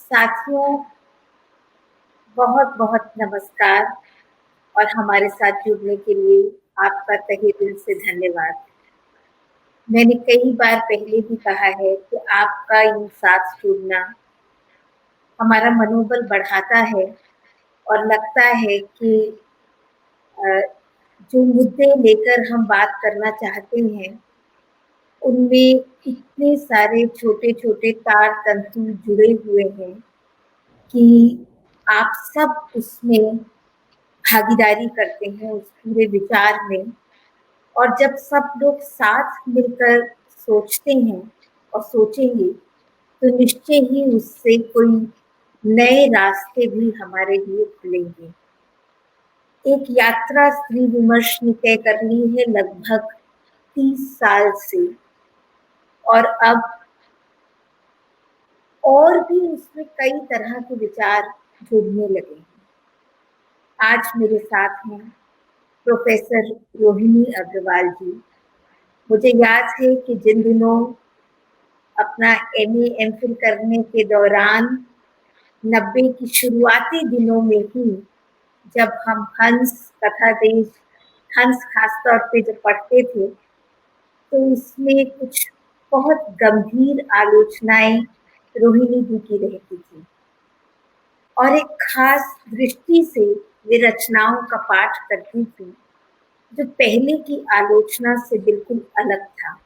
साथियों, बहुत बहुत नमस्कार और हमारे साथ जुड़ने के लिए आपका तहे दिल से धन्यवाद। मैंने कई बार पहले भी कहा है कि आपका यूं साथ जुड़ना हमारा मनोबल बढ़ाता है और लगता है कि जो मुद्दे लेकर हम बात करना चाहते हैं उनमें इतने सारे छोटे छोटे तार तंतु जुड़े हुए हैं कि आप सब उसमें भागीदारी करते हैं उस पूरे विचार में। और जब सब लोग साथ मिलकर सोचते हैं और सोचेंगे तो निश्चय ही उससे कोई नए रास्ते भी हमारे लिए खुलेंगे। एक यात्रा स्त्री विमर्श ने तय कर ली है लगभग 30 साल से, और अब और भी उसमें कई तरह के विचार जुड़ने लगे हैं। आज मेरे साथ हैं प्रोफेसर रोहिणी अग्रवाल जी। मुझे याद है कि जिन दिनों अपना एमए एमफिल करने के दौरान 90 की शुरुआती दिनों में ही जब हम हंस कथा देश हंस खासतौर पे जब पढ़ते थे तो इसमें कुछ बहुत गंभीर आलोचनाएं रोहिणी जी की रहती थी और एक खास दृष्टि से वे रचनाओं का पाठ करती थी जो पहले की आलोचना से बिल्कुल अलग था।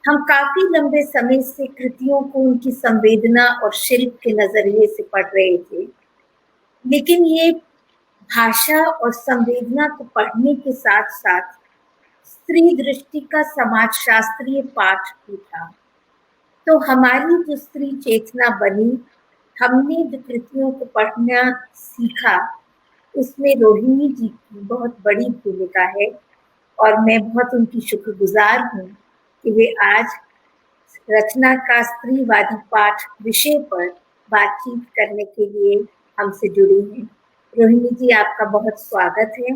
हम काफी लंबे समय से कृतियों को उनकी संवेदना और शिल्प के नजरिए से पढ़ रहे थे, लेकिन ये भाषा और संवेदना को पढ़ने के साथ साथ स्त्री दृष्टि का समाजशास्त्रीय पाठ भी था। तो हमारी जो स्त्री चेतना बनी, हमने जो कृतियों को पढ़ना सीखा, उसमें रोहिणी जी की बहुत बड़ी भूमिका है और मैं बहुत उनकी शुक्रगुजार हूँ कि वे आज रचना का स्त्रीवादी पाठ विषय पर बातचीत करने के लिए हमसे जुड़ी हैं। रोहिणी जी, आपका बहुत स्वागत है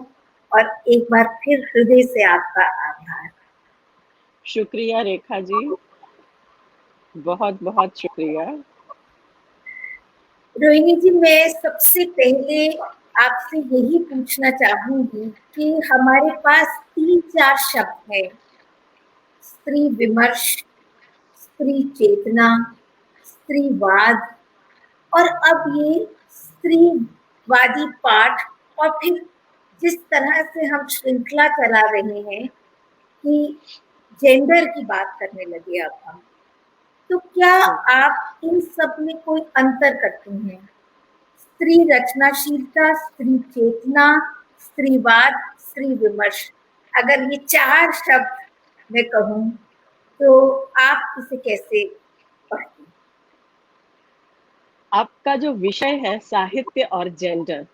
और एक बार फिर हृदय से आपका आभार। शुक्रिया रेखा जी, बहुत बहुत शुक्रिया। रोहिणी जी, मैं सबसे पहले आपसे यही पूछना चाहूंगी कि हमारे पास 3-4 शब्द हैं: स्त्री विमर्श, स्त्री चेतना, स्त्रीवाद और अब ये स्त्रीवादी पाठ। और फिर जिस तरह से हम श्रृंखला चला रहे हैं कि जेंडर की बात करने लगे अब हम, तो क्या आप इन सब में कोई अंतर करते हैं? स्त्री रचनाशीलता, स्त्री चेतना, स्त्रीवाद, स्त्री विमर्श, अगर ये 4 शब्द मैं कहूं तो आप इसे कैसे पढ़ती? आपका जो विषय है साहित्य और जेंडर,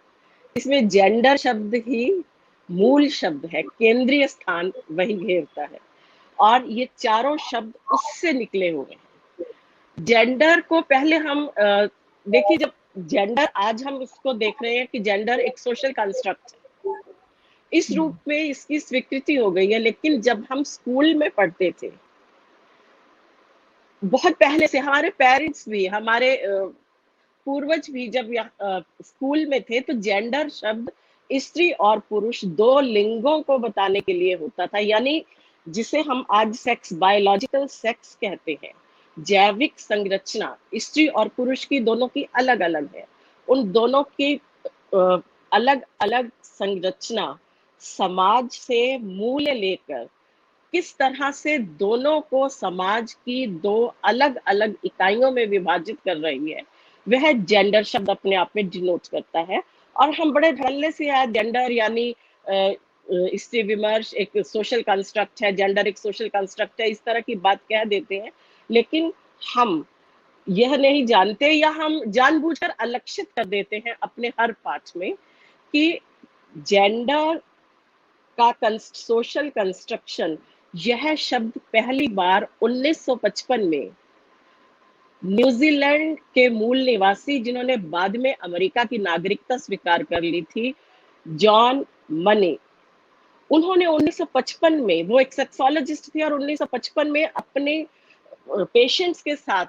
इसमें जेंडर शब्द ही मूल शब्द है, केंद्रीय स्थान वही घेरता है और ये चारों शब्द उससे निकले हुए हैं। जेंडर को पहले हम देखिए, जब जेंडर आज हम इसको देख रहे हैं कि जेंडर एक सोशल कंस्ट्रक्ट है, इस रूप में इसकी स्वीकृति हो गई है। लेकिन जब हम स्कूल में पढ़ते थे, बहुत पहले से हमारे पेरेंट्स भी, हमारे पूर्वज भी जब स्कूल में थे, तो जेंडर शब्द स्त्री और पुरुष दो लिंगों को बताने के लिए होता था, यानी जिसे हम आज सेक्स, बायोलॉजिकल सेक्स कहते हैं, जैविक संरचना स्त्री और पुरुष की दोनों की अलग अलग है। उन दोनों की अलग अलग संरचना समाज से मूल्य लेकर किस तरह से दोनों को समाज की दो अलग अलग इकाइयों में विभाजित कर रही है, वह जेंडर शब्द अपने आप में डिनोट करता है। और हम बड़े ढलने से यार जेंडर यानी स्त्री विमर्श एक सोशल कंस्ट्रक्ट है, जेंडर एक सोशल कंस्ट्रक्ट है, इस तरह की बात कह देते हैं। लेकिन हम यह नहीं जानते या हम जानबूझकर अलक्षित कर देते हैं अपने हर पाठ में कि जेंडर का सोशल कंस्ट्रक्शन, यह शब्द पहली बार 1955 में न्यूजीलैंड के मूल निवासी, जिन्होंने बाद में अमेरिका की नागरिकता स्वीकार कर ली थी, जॉन मने, उन्होंने 1955 में, वो एक सेक्सोलॉजिस्ट थे और 1955 में अपने पेशेंट्स के साथ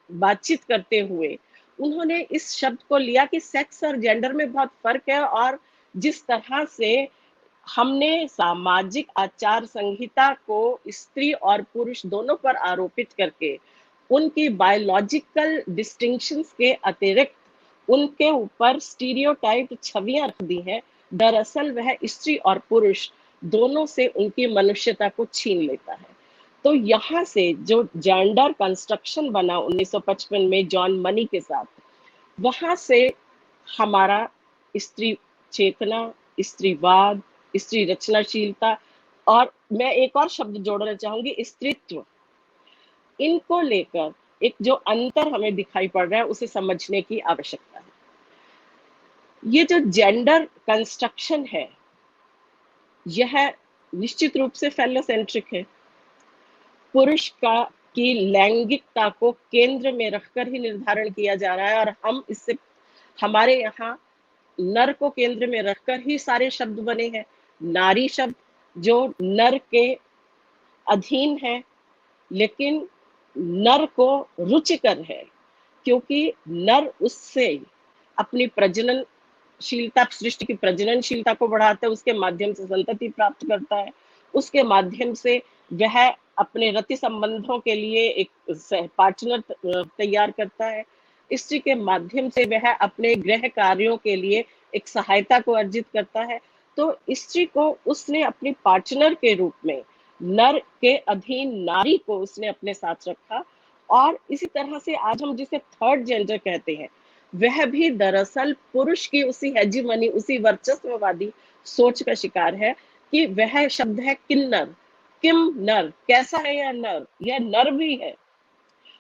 बातचीत करते हुए उन्होंने इस शब्द को लिया कि सेक्स और जेंडर में बहुत फर्क है, और जिस तरह से हमने सामाजिक आचार संहिता को स्त्री और पुरुष दोनों पर आरोपित करके उनकी बायोलॉजिकल डिस्टिंक्शंस के अतिरिक्त उनके ऊपर स्टीरियोटाइप छवियां रख दी हैं, दरअसल वह स्त्री और पुरुष दोनों से उनकी मनुष्यता को छीन लेता है। तो यहाँ से जो जेंडर कंस्ट्रक्शन बना 1955 में जॉन मनी के साथ, वहां से हमारा स्त्री चेतना, स्त्रीवाद, स्त्री रचनाशीलता, और मैं एक और शब्द जोड़ना चाहूंगी, स्त्रीत्व, इनको लेकर एक जो अंतर हमें दिखाई पड़ रहा है उसे समझने की आवश्यकता है। ये जो जेंडर कंस्ट्रक्शन है यह निश्चित रूप से फेलोसेंट्रिक है। पुरुष का की लैंगिकता को केंद्र में रखकर ही निर्धारण किया जा रहा है, और हम इससे हमारे यहाँ नर को केंद्र में रखकर ही सारे शब्द बने हैं। नारी शब्द जो नर के अधीन है, लेकिन नर को रुचिकर है, क्योंकि नर उससे अपनी प्रजननशीलता, सृष्टि की प्रजननशीलता को बढ़ाता है, उसके माध्यम से संतति प्राप्त करता है, उसके माध्यम से वह अपने रति संबंधों के लिए एक पार्टनर तैयार करता है, स्त्री के माध्यम से वह अपने गृह कार्यों के लिए एक सहायता को अर्जित करता है। तो स्त्री को उसने अपनी पार्टनर के रूप में नर के अधीन नारी को उसने अपने साथ रखा, और इसी तरह से आज हम जिसे थर्ड जेंडर कहते हैं वह भी दरअसल पुरुष की उसी हेजीमनी, उसी वर्चस्ववादी सोच का शिकार है कि वह शब्द है किन्नर, किम नर, कैसा है यह नर भी है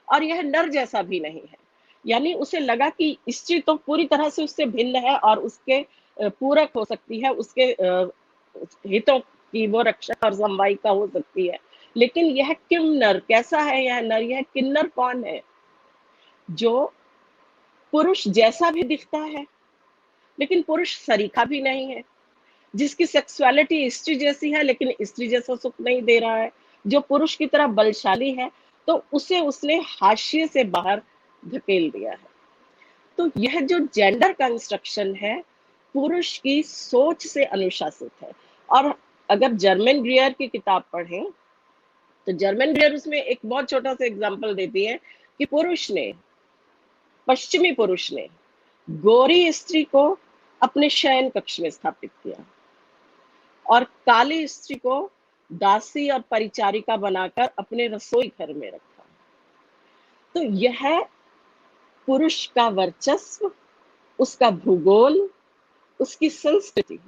और यह नर जैसा भी नहीं है। यानी उसे लगा कि स्त्री तो पूरी तरह से उससे भिन्न है और उसके पूरक हो सकती है, उसके हितों की वो रक्षा और समवायिका हो सकती है, लेकिन यह किम नर, कैसा है यह नर, यह किन्नर कौन है? जो पुरुष जैसा भी दिखता है लेकिन पुरुष सरीखा भी नहीं है, जिसकी सेक्सुअलिटी स्त्री जैसी है लेकिन स्त्री जैसा सुख नहीं दे रहा है, जो पुरुष की तरह बलशाली है, तो उसे उसने हाशिए से बाहर धकेल दिया है। तो यह जो जेंडर कंस्ट्रक्शन है पुरुष की सोच से अनुशासित है। और अगर जर्मन ग्रियर की किताब पढ़ें तो जर्मन ग्रियर उसमें एक बहुत छोटा सा एग्जांपल देती है कि पश्चिमी पुरुष ने गोरी स्त्री को अपने शयन कक्ष में स्थापित किया और काली स्त्री को दासी और परिचारिका बनाकर अपने रसोई घर में रखा। तो यह पुरुष का वर्चस्व, उसका भूगोल, उसकी संस्कृति,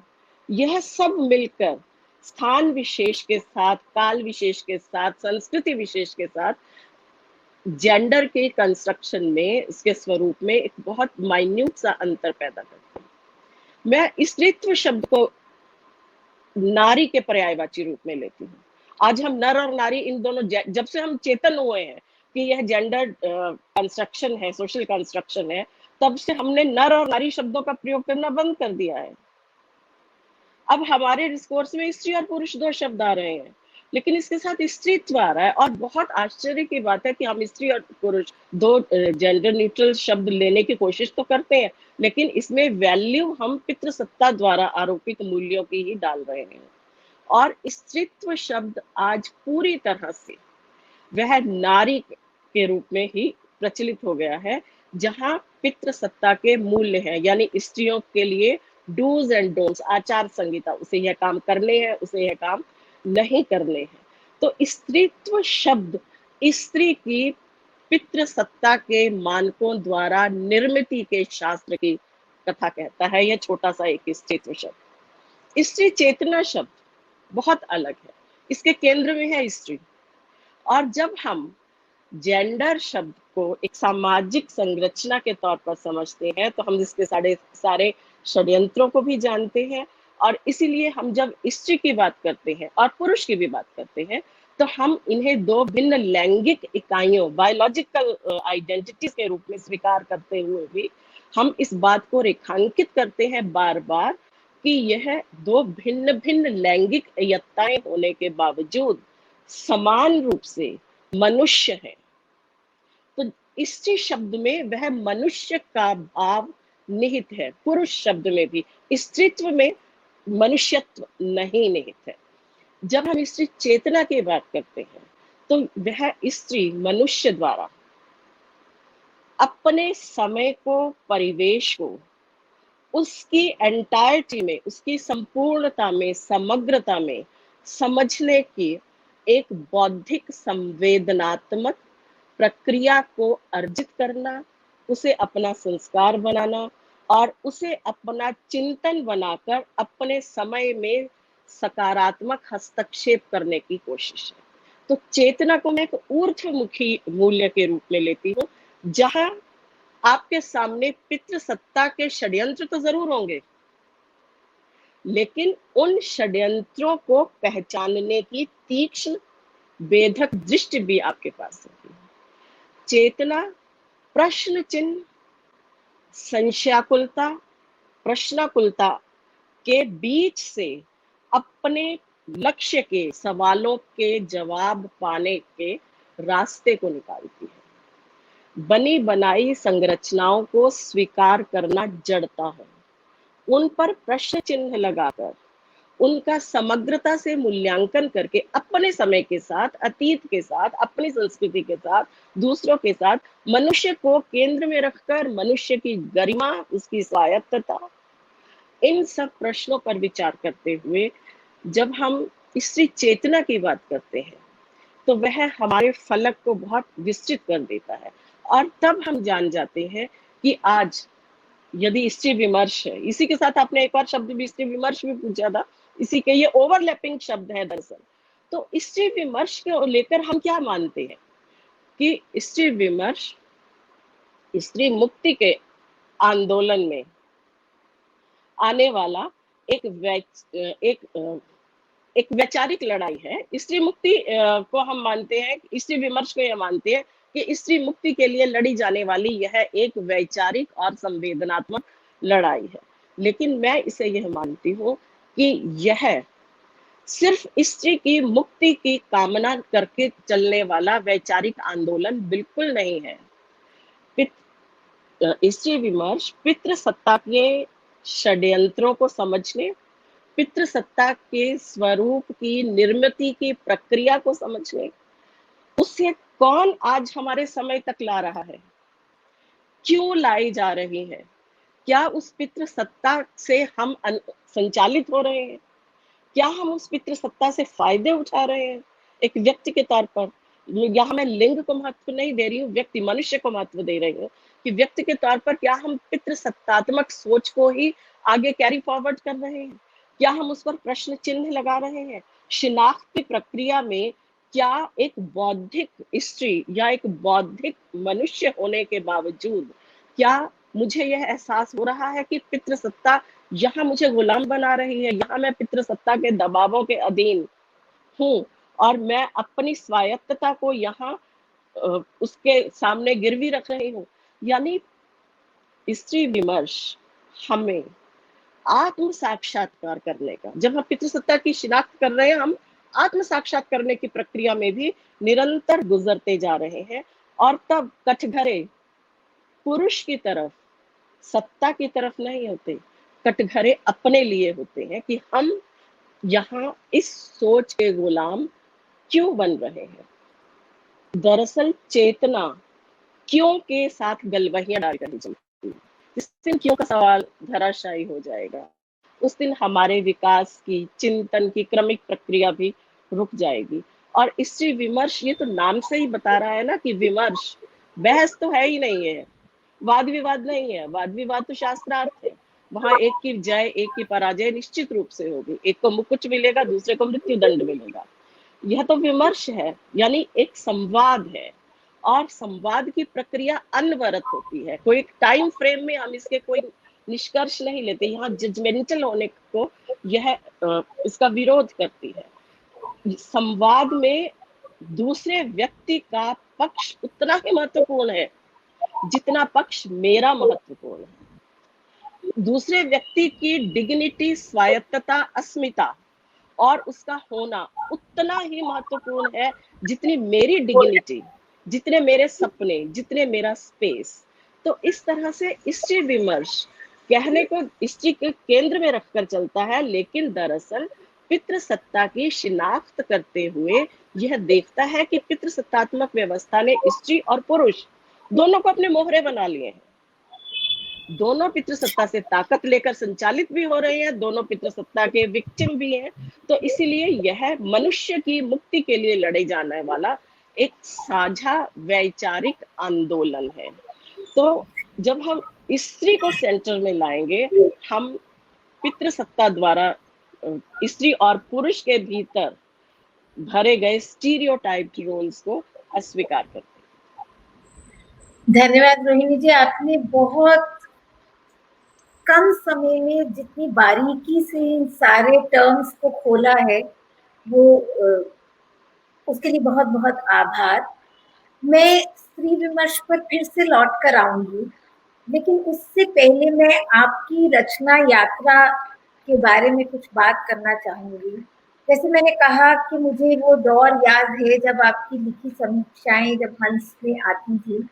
यह सब मिलकर स्थान विशेष के साथ, काल विशेष के साथ, संस्कृति विशेष के साथ जेंडर के कंस्ट्रक्शन में, इसके स्वरूप में एक बहुत माइन्यूट सा अंतर पैदा करते हैं। मैं स्त्रीत्व शब्द को नारी के पर्यायवाची रूप में लेती हूँ। आज हम नर और नारी इन दोनों, जब से हम चेतन हुए हैं कि यह जेंडर कंस्ट्रक्शन है, सोशल कंस्ट्रक्शन है, तब से हमने नर और नारी शब्दों का प्रयोग करना बंद कर दिया है। अब हमारे डिस्कोर्स में स्त्री और पुरुष दो शब्द आ रहे हैं, लेकिन इसके साथ स्त्रीत्व आ रहा है। और बहुत आश्चर्य की बात है कि हम स्त्री और पुरुष दो जेंडर न्यूट्रल शब्द लेने की कोशिश तो करते हैं, लेकिन इसमें वैल्यू हम पितृसत्ता द्वारा आरोपित मूल्यों की ही डाल रहे हैं। और स्त्रीत्व शब्द आज पूरी तरह से वह नारी के रूप में ही प्रचलित हो गया है, जहां पितृसत्ता के मूल्य हैं, यानी स्त्रियों के लिए डूज एंड डोंट्स, आचार संहिता, उसे यह काम करने हैं, उसे यह काम नहीं करने हैं। तो स्त्रीत्व शब्द स्त्री की पितृसत्ता के मानकों द्वारा निर्मिति के शास्त्र की कथा कहता है। यह छोटा सा एक स्त्रीत्व शब्द। स्त्री चेतना शब्द बहुत अलग है, इसके केंद्र में है स्त्री। और जब हम जेंडर शब्द को एक सामाजिक संरचना के तौर पर समझते हैं तो हम इसके सारे षड्यंत्रों को भी जानते हैं, और इसीलिए हम जब स्त्री की बात करते हैं और पुरुष की भी बात करते हैं तो हम इन्हें दो भिन्न लैंगिक इकाइयों, बायोलॉजिकल आइडेंटिटीज के रूप में स्वीकार करते हुए भी हम इस बात को रेखांकित करते हैं बार बार कि यह दो भिन्न भिन्न लैंगिक यत्ताएं होने के बावजूद समान रूप से मनुष्य है। तो स्त्री शब्द में वह मनुष्य का भाव निहित है, पुरुष शब्द में भी स्त्रीत्व में मनुष्यत्व नहीं निहित है। जब हम स्त्री चेतना की बात करते हैं तो वह स्त्री मनुष्य द्वारा अपने समय को, परिवेश को, उसकी एंटायरिटी में, उसकी संपूर्णता में, समग्रता में समझने की एक बौद्धिक संवेदनात्मक प्रक्रिया को अर्जित करना, उसे अपना संस्कार बनाना और उसे अपना चिंतन बनाकर अपने समय में सकारात्मक हस्तक्षेप करने की कोशिश है। तो चेतना को मैं एक ऊर्ध्वमुखी मूल्य के रूप में लेती हूँ, जहां आपके सामने पितृसत्ता के षड्यंत्र तो जरूर होंगे, लेकिन उन षड्यंत्रों को पहचानने की तीक्ष्ण वेधक दृष्टि भी आपके पास होगी। चेतना प्रश्न चिन्ह, संशयाकुलता, प्रश्नाकुलता के बीच से अपने लक्ष्य के सवालों के जवाब पाने के रास्ते को निकालती है। बनी बनाई संरचनाओं को स्वीकार करना जड़ता है, उन पर प्रश्न चिन्ह लगाकर उनका समग्रता से मूल्यांकन करके अपने समय के साथ, अतीत के साथ, अपनी संस्कृति के साथ, दूसरों के साथ मनुष्य को केंद्र में रखकर मनुष्य की गरिमा, उसकी स्वायत्तता, इन सब प्रश्नों पर विचार करते हुए जब हम स्त्री चेतना की बात करते हैं तो वह हमारे फलक को बहुत विस्तृत कर देता है। और तब हम जान जाते हैं कि आज यदि स्त्री विमर्श है, इसी के साथ आपने एक और शब्द भी स्त्री विमर्श भी पूछा था, इसी के ये ओवरलैपिंग शब्द है दरअसल। तो स्त्री विमर्श को लेकर हम क्या मानते हैं कि स्त्री विमर्श स्त्री मुक्ति के आंदोलन में आने वाला एक एक वैचारिक लड़ाई है। स्त्री मुक्ति को हम मानते हैं, स्त्री विमर्श को यह मानते हैं कि स्त्री मुक्ति के लिए लड़ी जाने वाली यह एक वैचारिक और संवेदनात्मक लड़ाई है। लेकिन मैं इसे यह मानती हूँ कि यह सिर्फ स्त्री की मुक्ति की कामना करके चलने वाला वैचारिक आंदोलन बिल्कुल नहीं है। स्त्री विमर्श पितृसत्ता के षड्यंत्रों को समझने, पितृसत्ता के स्वरूप की निर्मिति की प्रक्रिया को समझने, उसे कौन आज हमारे समय तक ला रहा है, क्यों लाई जा रही है, क्या उस पितृसत्ता से हम संचालित हो रहे हैं, क्या हम उस पितृसत्ता से फायदे उठा रहे हैं एक व्यक्ति के तौर पर। यहाँ मैं लिंग को महत्व नहीं दे रही हूँ, व्यक्ति मनुष्य को महत्व दे रही हूँ कि व्यक्ति के तौर पर क्या हम पितृसत्तात्मक सोच को ही आगे कैरी फॉरवर्ड कर रहे हैं, क्या हम उस पर प्रश्न चिन्ह लगा रहे हैं। शिनाख्त की प्रक्रिया में क्या एक बौद्धिक स्त्री या एक बौद्धिक मनुष्य होने के बावजूद क्या मुझे यह एहसास हो रहा है कि पितृसत्ता यहाँ मुझे गुलाम बना रही है, यहाँ मैं पितृसत्ता के दबावों के अधीन हूँ और मैं अपनी स्वायत्तता को यहाँ उसके सामने गिरवी रख रही हूँ। यानी स्त्री विमर्श हमें आत्म साक्षात्कार करने का, जब हम पितृसत्ता की शिनाख्त कर रहे हैं, हम आत्म साक्षात करने की प्रक्रिया में भी निरंतर गुजरते जा रहे हैं। और तब कठघरे पुरुष की तरफ, सत्ता की तरफ नहीं होते, कटघरे अपने लिए होते हैं कि हम यहाँ इस सोच के गुलाम क्यों बन रहे हैं। दरअसल चेतना क्यों के साथ गलवहियां डाल कर चलती है। जिस दिन क्यों का सवाल धराशायी हो जाएगा, उस दिन हमारे विकास की, चिंतन की क्रमिक प्रक्रिया भी रुक जाएगी। और स्त्री विमर्श, ये तो नाम से ही बता रहा है ना कि विमर्श, बहस तो है ही नहीं है, वाद विवाद नहीं है। वाद विवाद तो शास्त्रार्थ है, वहां एक की जय एक की पराजय निश्चित रूप से होगी, एक को मुकुट मिलेगा, दूसरे को मृत्यु दंड मिलेगा। यह तो विमर्श है, यानी एक संवाद है। और संवाद की प्रक्रिया अनवरत होती है, कोई टाइम फ्रेम में हम इसके कोई निष्कर्ष नहीं लेते। यहाँ जजमेंटल होने को यह इसका विरोध करती है। संवाद में दूसरे व्यक्ति का पक्ष उतना ही महत्वपूर्ण है जितना पक्ष मेरा महत्वपूर्ण है। दूसरे व्यक्ति की डिग्निटी, स्वायत्तता, अस्मिता और उसका होना उतना ही महत्वपूर्ण है जितनी मेरी डिग्निटी, जितने मेरे सपने, जितने मेरा स्पेस। तो इस तरह से स्त्री विमर्श कहने को स्त्री के केंद्र में रखकर चलता है, लेकिन दरअसल पितृसत्ता की शिनाख्त करते हुए यह देखता है कि पितृसत्तात्मक व्यवस्था ने स्त्री और पुरुष दोनों को अपने मोहरे बना लिए हैं। दोनों पितृसत्ता से ताकत लेकर संचालित भी हो रहे हैं, दोनों पितृसत्ता के विक्टिम भी हैं। तो इसीलिए यह मनुष्य की मुक्ति के लिए लड़े जाने वाला एक साझा वैचारिक आंदोलन है। तो जब हम स्त्री को सेंटर में लाएंगे, हम पितृसत्ता द्वारा स्त्री और पुरुष के भीतर भरे गए स्टीरियोटाइप्ड रोल्स को अस्वीकार करते हैं। धन्यवाद रोहिणी जी, आपने बहुत कम समय में जितनी बारीकी से इन सारे टर्म्स को खोला है, वो उसके लिए बहुत बहुत आभार। मैं स्त्री विमर्श पर फिर से लौट कर आऊंगी, लेकिन उससे पहले मैं आपकी रचना यात्रा के बारे में कुछ बात करना चाहूंगी। जैसे मैंने कहा कि मुझे वो दौर याद है जब आपकी लिखी समीक्षाएं जब हंस में आती थी,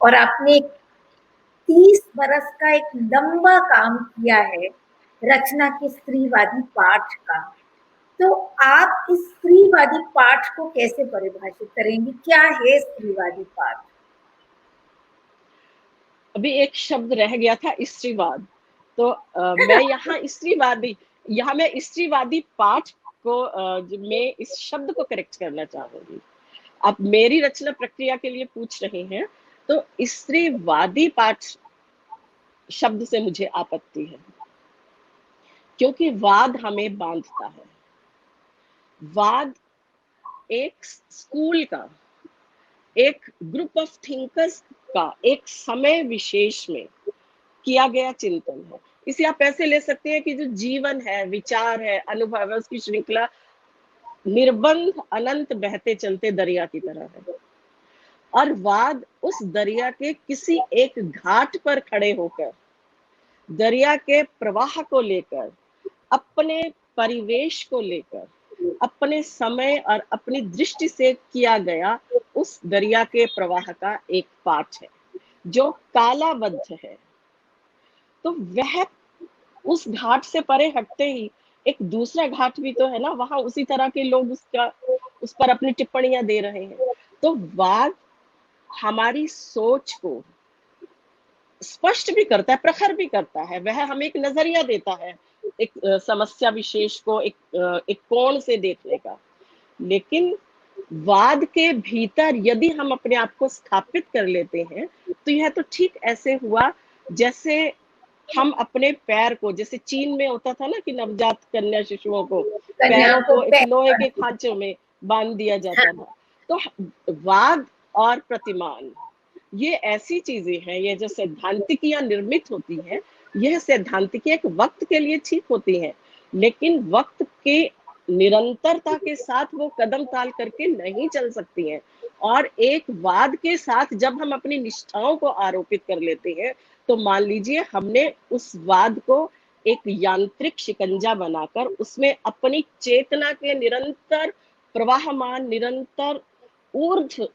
और आपने 30 बरस का एक लंबा काम किया है रचना के स्त्रीवादी पाठ का। तो आप इस स्त्रीवादी पाठ को कैसे परिभाषित करेंगे? क्या है स्त्रीवादी पाठ? अभी एक शब्द रह गया था, स्त्रीवाद। तो मैं यहाँ मैं स्त्रीवादी पाठ को मैं इस शब्द को करेक्ट करना चाहूंगी। आप मेरी रचना प्रक्रिया के लिए पूछ रहे हैं, तो स्त्रीवादी पाठ शब्द से मुझे आपत्ति है, क्योंकि वाद हमें बांधता है। वाद एक स्कूल का, एक ग्रुप ऑफ थिंकर्स का एक समय विशेष में किया गया चिंतन है। इसे आप ऐसे ले सकते हैं कि जो जीवन है, विचार है, अनुभव है, उसकी श्रृंखला निर्बंध अनंत बहते चलते दरिया की तरह है। और वाद उस दरिया के किसी एक घाट पर खड़े होकर दरिया के प्रवाह को लेकर, अपने परिवेश को लेकर, अपने समय और अपनी दृष्टि से किया गया उस दरिया के प्रवाह का एक पाठ है जो कालाबद्ध है। तो वह उस घाट से परे हटते ही एक दूसरा घाट भी तो है ना, वहां उसी तरह के लोग उस पर अपनी टिप्पणियां दे रहे हैं। तो वाद हमारी सोच को स्पष्ट भी करता है, प्रखर भी करता है। वह हमें एक नजरिया देता है, एक समस्या विशेष को एक कोण से देखने का। लेकिन वाद के भीतर यदि हम अपने आप को स्थापित कर लेते हैं, तो यह तो ठीक ऐसे हुआ जैसे हम अपने पैर को, जैसे चीन में होता था ना कि नवजात कन्या शिशुओं को पैरों को एक लोहे के खांचों में बांध दिया जाता था। तो वाद और प्रतिमान ये ऐसी चीजें हैं, ये जो सैद्धांतिकियां निर्मित होती हैं, यह सैद्धांतिकियां एक वक्त के लिए ठीक होती हैं, लेकिन वक्त के निरंतरता के साथ वो कदम ताल करके नहीं चल सकती हैं। और एक वाद के साथ जब हम अपनी निष्ठाओं को आरोपित कर लेते हैं, तो मान लीजिए हमने उस वाद को एक यांत्रिक शिकंजा बनाकर उसमें अपनी चेतना के निरंतर प्रवाहमान, निरंतर ऊर्ध्व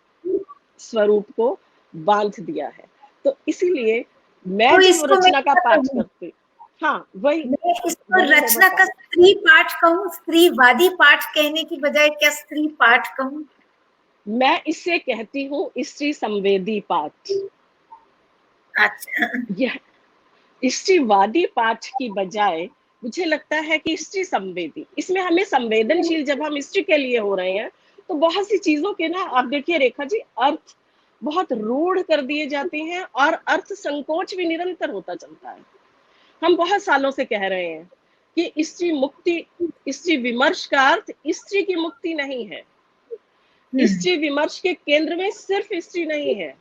स्वरूप को बांध दिया है। तो इसीलिए मैं तो जब रचना का पाठ करती, हाँ वही मैं इसको रचना का स्त्री पाठ कहूँ, स्त्रीवादी पाठ कहने की बजाय क्या स्त्री पाठ कहूँ? मैं इसे कहती हूँ स्त्री संवेदी पाठ। अच्छा, यह स्त्रीवादी पाठ की बजाय मुझे लगता है कि स्त्री संवेदी, इसमें हमें संवेदनशील, जब हम स्त्री के लिए हो रहे हैं तो बहुत सी चीजों के ना, आप देखिए रेखा जी, अर्थ बहुत रूढ़ कर दिए जाते हैं और अर्थ संकोच भी निरंतर होता चलता है। हम बहुत सालों से कह रहे हैं कि स्त्री मुक्ति, स्त्री विमर्श का अर्थ स्त्री की मुक्ति नहीं है। स्त्री विमर्श के केंद्र में सिर्फ स्त्री नहीं है,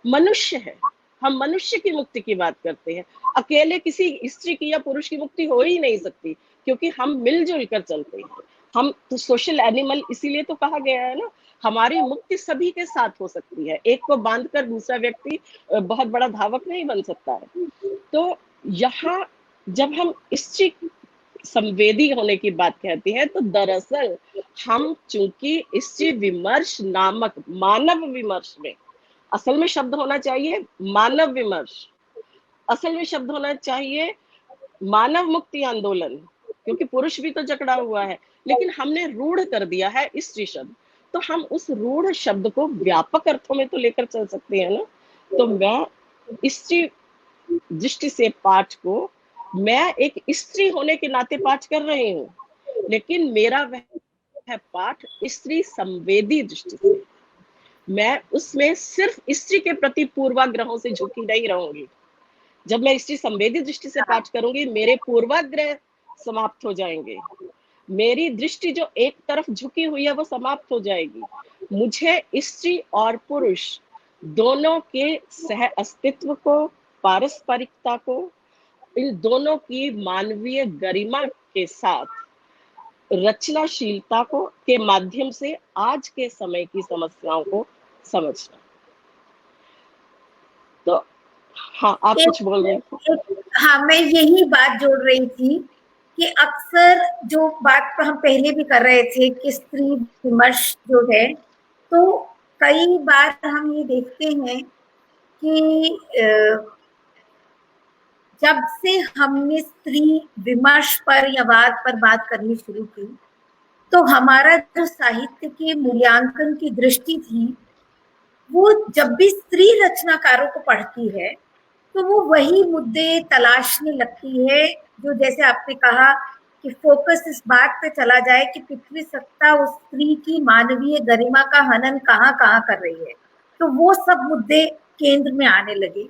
मनुष्य है। हम मनुष्य की मुक्ति की बात करते हैं। अकेले किसी स्त्री की या पुरुष की मुक्ति हो ही नहीं सकती, क्योंकि हम मिलजुल कर चलते हैं। हम तो सोशल एनिमल, इसीलिए तो कहा गया है ना, हमारी मुक्ति सभी के साथ हो सकती है। एक को बांधकर दूसरा व्यक्ति बहुत बड़ा धावक नहीं बन सकता है। तो यहाँ जब हम स्त्री संवेदी होने की बात कहती है, तो दरअसल हम चूंकि स्त्री विमर्श नामक मानव विमर्श में, असल में शब्द होना चाहिए मानव विमर्श, असल में शब्द होना चाहिए मानव मुक्ति आंदोलन, क्योंकि पुरुष भी तो जकड़ा हुआ है, लेकिन हमने रूढ़ कर दिया है स्त्री शब्द। तो हम उस रूढ़ शब्द को व्यापक अर्थों में तो लेकर चल सकते हैं ना। तो मैं स्त्री दृष्टि से पाठ को, मैं एक स्त्री होने के नाते पाठ कर रही हूँ, लेकिन मेरा वह पाठ स्त्री संवेदी दृष्टि से, मैं उसमें सिर्फ स्त्री के प्रति पूर्वाग्रहों से झुकी नहीं रहूंगी। जब मैं स्त्री संवेदी दृष्टि से पाठ करूंगी, मेरे पूर्वाग्रह समाप्त हो जाएंगे, मेरी दृष्टि जो एक तरफ झुकी हुई है वो समाप्त हो जाएगी। मुझे स्त्री और पुरुष दोनों के सह अस्तित्व को, पारस्परिकता को, इन दोनों की मानवीय गरिमा के साथ रचनाशीलता को के माध्यम से आज के समय की समस्याओं को समझना। तो हाँ, आप कुछ बोल रहे थे। हाँ, मैं यही बात जोड़ रही थी कि अक्सर जो बात हम पहले भी कर रहे थे कि स्त्री विमर्श जो है, तो कई बार हम ये देखते हैं कि जब से हमने स्त्री विमर्श पर या वाद पर बात करनी शुरू की, तो हमारा जो साहित्य के मूल्यांकन की दृष्टि थी, वो जब भी स्त्री रचनाकारों को पढ़ती है तो वो वही मुद्दे तलाशने लगती है, जो जैसे आपने कहा कि फोकस इस बात पे चला जाए कि पितृसत्ता उस स्त्री की मानवीय गरिमा का हनन कहाँ कहाँ कर रही है, तो वो सब मुद्दे केंद्र में आने लगे।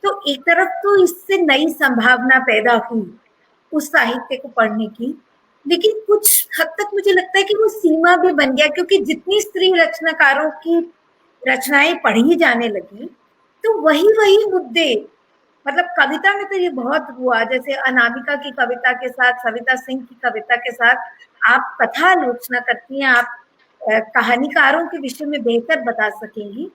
तो एक तरफ तो इससे नई संभावना पैदा हुई उस साहित्य को पढ़ने की, लेकिन कुछ हद तक मुझे लगता है कि वो सीमा भी बन गया, क्योंकि जितनी स्त्री रचनाकारों की रचनाएं पढ़ी जाने लगी, तो वही वही मुद्दे, मतलब कविता में तो ये बहुत हुआ, जैसे अनामिका की कविता के साथ, सविता सिंह की कविता के साथ आप कथा आलोचना करती हैं, आप कहानीकारों के विषय में बेहतर बता सकेंगी,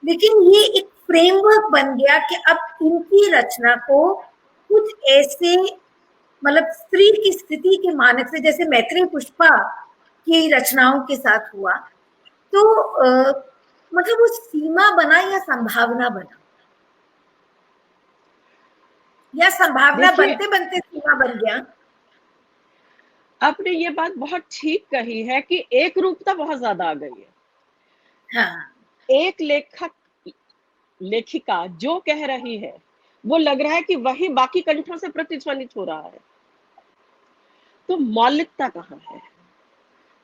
लेकिन ये एक फ्रेमवर्क बन गया कि अब इनकी रचना को कुछ ऐसे, मतलब स्त्री की स्थिति के मानक से, जैसे मैत्रेयी पुष्पा की रचनाओं के साथ हुआ, तो मतलब वो सीमा बना या संभावना बना, या संभावना बनते बनते सीमा बन गया। आपने ये बात बहुत ठीक कही है कि एक रूपता बहुत ज्यादा आ गई है। हाँ, एक लेखक लेखिका जो कह रही है वो लग रहा है कि वही बाकी कंठों से प्रतिध्वनित हो रहा है, तो मौलिकता कहाँ है?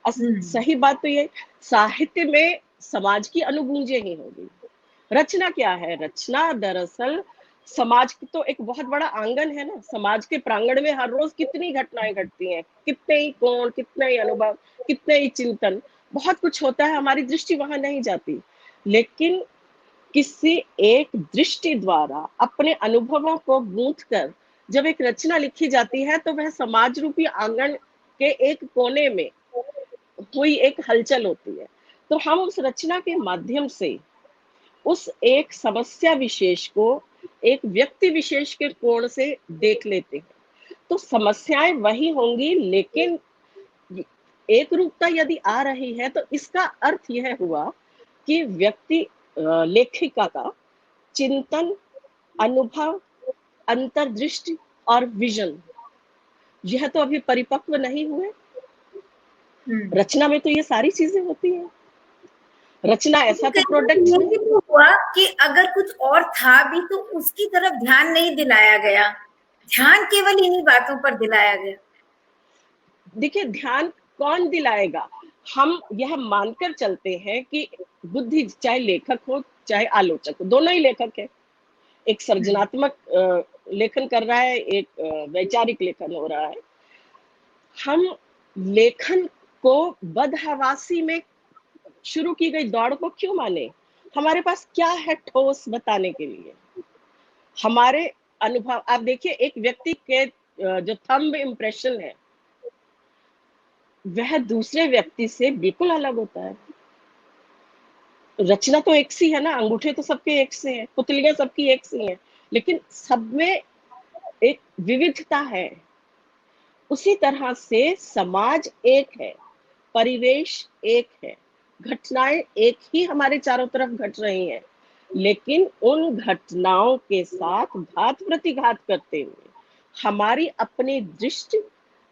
सही बात तो ये, साहित्य में समाज की अनुगूंजें ही होगी। रचना क्या है? रचना दरअसल समाज की तो एक बहुत बड़ा आंगन है ना। समाज के प्रांगण में हर रोज कितनी घटनाएं घटती हैं, कितने ही कोण, कितने ही अनुभव, कितने ही चिंतन, बहुत कुछ होता है, हमारी दृष्टि वहां नहीं जाती। लेकिन किसी एक दृष्टि द्वारा अपने अनुभवों को गूंथ कर जब एक रचना लिखी जाती है, तो वह समाज रूपी आंगन के एक कोने में हुई एक हलचल होती है। तो हम उस रचना के माध्यम से उस एक समस्या विशेष को एक व्यक्ति विशेष के कोण से देख लेते हैं। तो समस्याएं वही होंगी, लेकिन एक रूपता यदि आ रही है तो इसका अर्थ यह हुआ कि व्यक्ति, लेखिका का चिंतन, अनुभव, अंतर्दृष्टि और विजन, यह तो अभी परिपक्व नहीं हुए। रचना में तो ये सारी चीजें होती हैं। रचना ऐसा तो प्रोडक्ट ये भी तो हुआ कि अगर कुछ और था भी तो उसकी तरफ ध्यान नहीं दिलाया गया, ध्यान केवल इन्हीं बातों पर दिलाया गया। देखिए, ध्यान कौन दिलाएगा? हम यह मानकर चलते हैं कि बुद्धि, चाहे लेखक हो चाहे आलोचक हो, दोनों ही लेखक है। एक सर्जनात्मक लेखन कर रहा है, एक वैचारिक लेखन हो रहा है। हम लेखन को बदहवासी में शुरू की गई दौड़ को क्यों माने? हमारे पास क्या है ठोस बताने के लिए? हमारे अनुभव, आप देखिए, एक व्यक्ति के जो थंब इम्प्रेशन है वह दूसरे व्यक्ति से बिल्कुल अलग होता है। रचना तो एक सी है ना, अंगूठे तो सबके एक से हैं, पुतलियां सबकी एक सी हैं, लेकिन सब में एक विविधता है। उसी तरह से समाज एक है, परिवेश एक है, घटनाएं एक ही हमारे चारों तरफ घट रही हैं, लेकिन उन घटनाओं के साथ घात प्रतिघात करते हुए हमारी अपनी दृष्टि,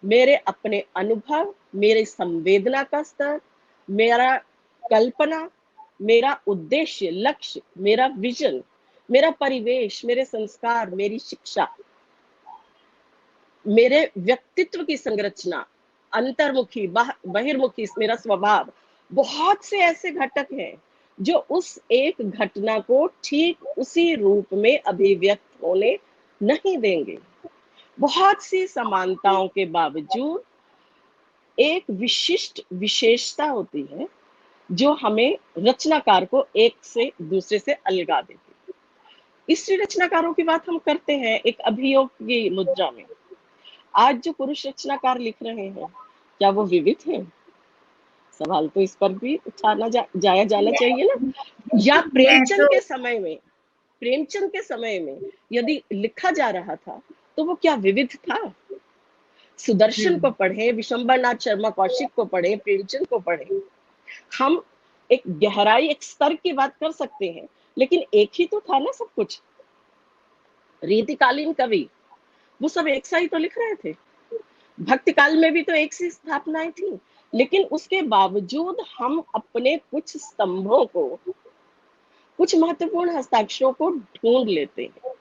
मेरे अपने अनुभव, मेरे संवेदना का स्तर, मेरा कल्पना, मेरा उद्देश्य, लक्ष्य, मेरा विजन, मेरा परिवेश, मेरे संस्कार, मेरी शिक्षा, मेरे व्यक्तित्व की संरचना, अंतर्मुखी, बहिर्मुखी मेरा स्वभाव, बहुत से ऐसे घटक हैं जो उस एक घटना को ठीक उसी रूप में अभिव्यक्त होने नहीं देंगे। बहुत सी समानताओं के बावजूद एक विशिष्ट विशेषता होती है जो हमें रचनाकार को एक से दूसरे से अलगा देती है। स्त्री रचनाकारों की बात हम करते हैं एक अभियोग की मुद्रा में। आज जो पुरुष रचनाकार लिख रहे हैं, क्या वो विविध हैं? सवाल तो इस पर भी उठाना जाया जाना चाहिए ना। या मैं तो प्रेमचंद के समय में यदि लिखा जा रहा था तो वो क्या विविध था? सुदर्शन को पढ़े, विशंबरनाथ शर्मा कौशिक को पढ़े, प्रेमचंद को पढ़े, हम एक गहराई, एक स्तर की बात कर सकते हैं, लेकिन एक ही तो था ना सब कुछ। रीतिकालीन कवि वो सब एक सा ही तो लिख रहे थे। भक्ति काल में भी तो एक सी स्थापनाएं थी, लेकिन उसके बावजूद हम अपने कुछ स्तंभों को, कुछ महत्वपूर्ण हस्ताक्षरों को ढूंढ लेते हैं।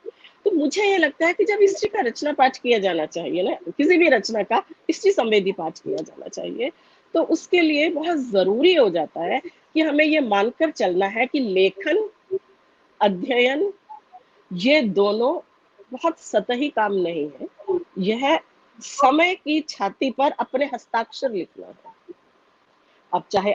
तो मुझे ये लगता है कि जब स्त्री का रचना पाठ किया जाना चाहिए ना, किसी भी रचना का स्त्री संवेदी पाठ किया जाना चाहिए, तो उसके लिए बहुत जरूरी हो जाता है कि हमें ये मानकर चलना है कि लेखन, अध्ययन, ये दोनों बहुत सतही काम नहीं है। यह समय की छाती पर अपने हस्ताक्षर लिखना है। अब चाहे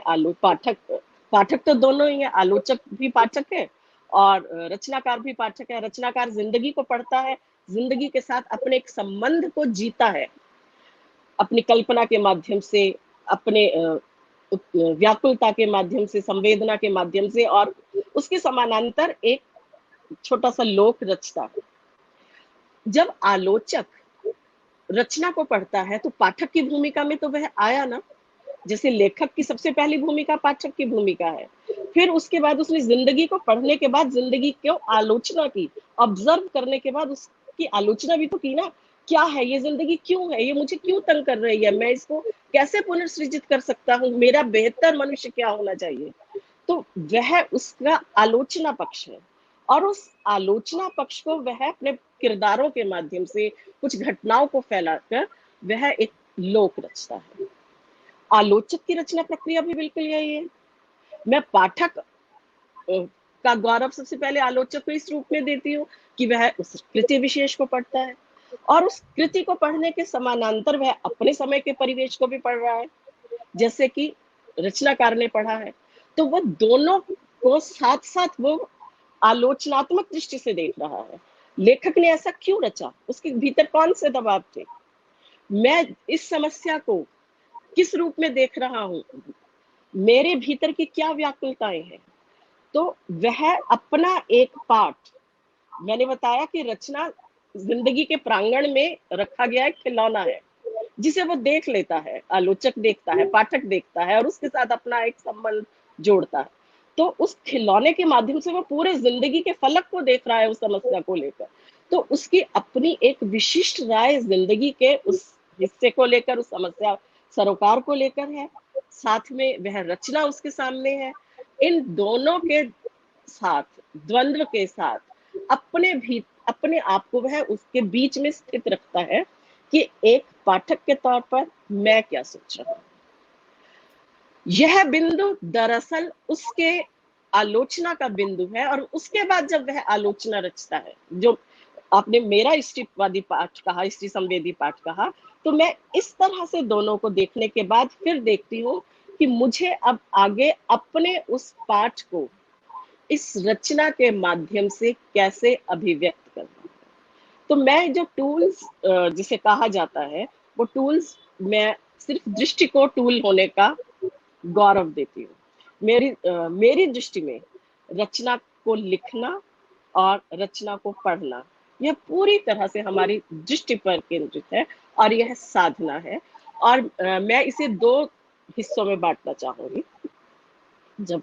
पाठक तो दोनों ही है, आलोचक भी पाठक है और रचनाकार भी पाठक है। रचनाकार जिंदगी को पढ़ता है, जिंदगी के साथ अपने एक संबंध को जीता है, अपनी कल्पना के माध्यम से, अपने व्याकुलता के माध्यम से, संवेदना के माध्यम से, और उसके समानांतर एक छोटा सा लोक रचता है। जब आलोचक रचना को पढ़ता है तो पाठक की भूमिका में तो वह आया ना। जैसे लेखक की सबसे पहली भूमिका पाठक की भूमिका है, फिर उसके बाद उसने जिंदगी को पढ़ने के बाद जिंदगी को आलोचना की, ऑब्जर्व करने के बाद उसकी आलोचना भी तो की ना। क्या है ये जिंदगी, क्यों है ये, मुझे क्यों तंग कर रही है, मैं इसको कैसे पुनर्सृजित कर सकता हूँ, मेरा बेहतर मनुष्य क्या होना चाहिए। तो वह उसका आलोचना पक्ष है, और उस आलोचना पक्ष को वह अपने किरदारों के माध्यम से, कुछ घटनाओं को फैलाकर वह एक लोक रचता है। आलोचक की रचना प्रक्रिया भी बिल्कुल यही है। मैं पाठक का गौरव सबसे पहले आलोचक को इस रूप में देती हूँ कि वह उस कृति विशेष को पढ़ता है, और उस कृति को पढ़ने के समानांतर वह अपने समय के परिवेश को भी पढ़ रहा है, जैसे कि रचनाकार ने पढ़ा है। तो वो दोनों को साथ साथ वो आलोचनात्मक दृष्टि से देख रहा है। लेखक ने ऐसा क्यों रचा, उसके भीतर कौन से दबाव थे, मैं इस समस्या को किस रूप में देख रहा हूँ, मेरे भीतर की क्या व्याकुलताएं हैं। तो वह अपना एक पाठ, मैंने बताया कि रचना जिंदगी के प्रांगण में रखा गया एक खिलौना है जिसे वो देख लेता है, आलोचक देखता है, पाठक देखता है, और उसके साथ अपना एक संबंध जोड़ता है। तो उस खिलौने के माध्यम से वो पूरे जिंदगी के फलक को देख रहा है, उस समस्या को लेकर। तो उसकी अपनी एक विशिष्ट राय जिंदगी के उस हिस्से को लेकर, उस समस्या सरोकार को लेकर है, साथ में वह रचना उसके सामने है। इन दोनों के साथ, द्वंद्व के साथ, अपने आप को वह उसके बीच में स्थित रखता है कि एक पाठक के तौर पर मैं क्या सोच रहा हूं। यह बिंदु दरअसल उसके आलोचना का बिंदु है, और उसके बाद जब वह आलोचना रचता है, जो आपने मेरा स्त्रीवादी पाठ कहा, स्त्री संवेदी पाठ कहा, तो मैं इस तरह से दोनों को देखने के बाद फिर देखती हूँ कि मुझे अब आगे अपने उस पाठ को इस रचना के माध्यम से कैसे अभिव्यक्त करना। तो मैं जो टूल्स जिसे कहा जाता है, वो टूल्स मैं सिर्फ दृष्टि को टूल होने का गौरव देती हूँ। मेरी दृष्टि में रचना को लिखना और रचना को पढ़ना, यह पूरी तरह से हमारी दृष्टि पर केंद्रित है और यह साधना है। और मैं इसे 2 हिस्सों में बाँटना चाहूँगी। जब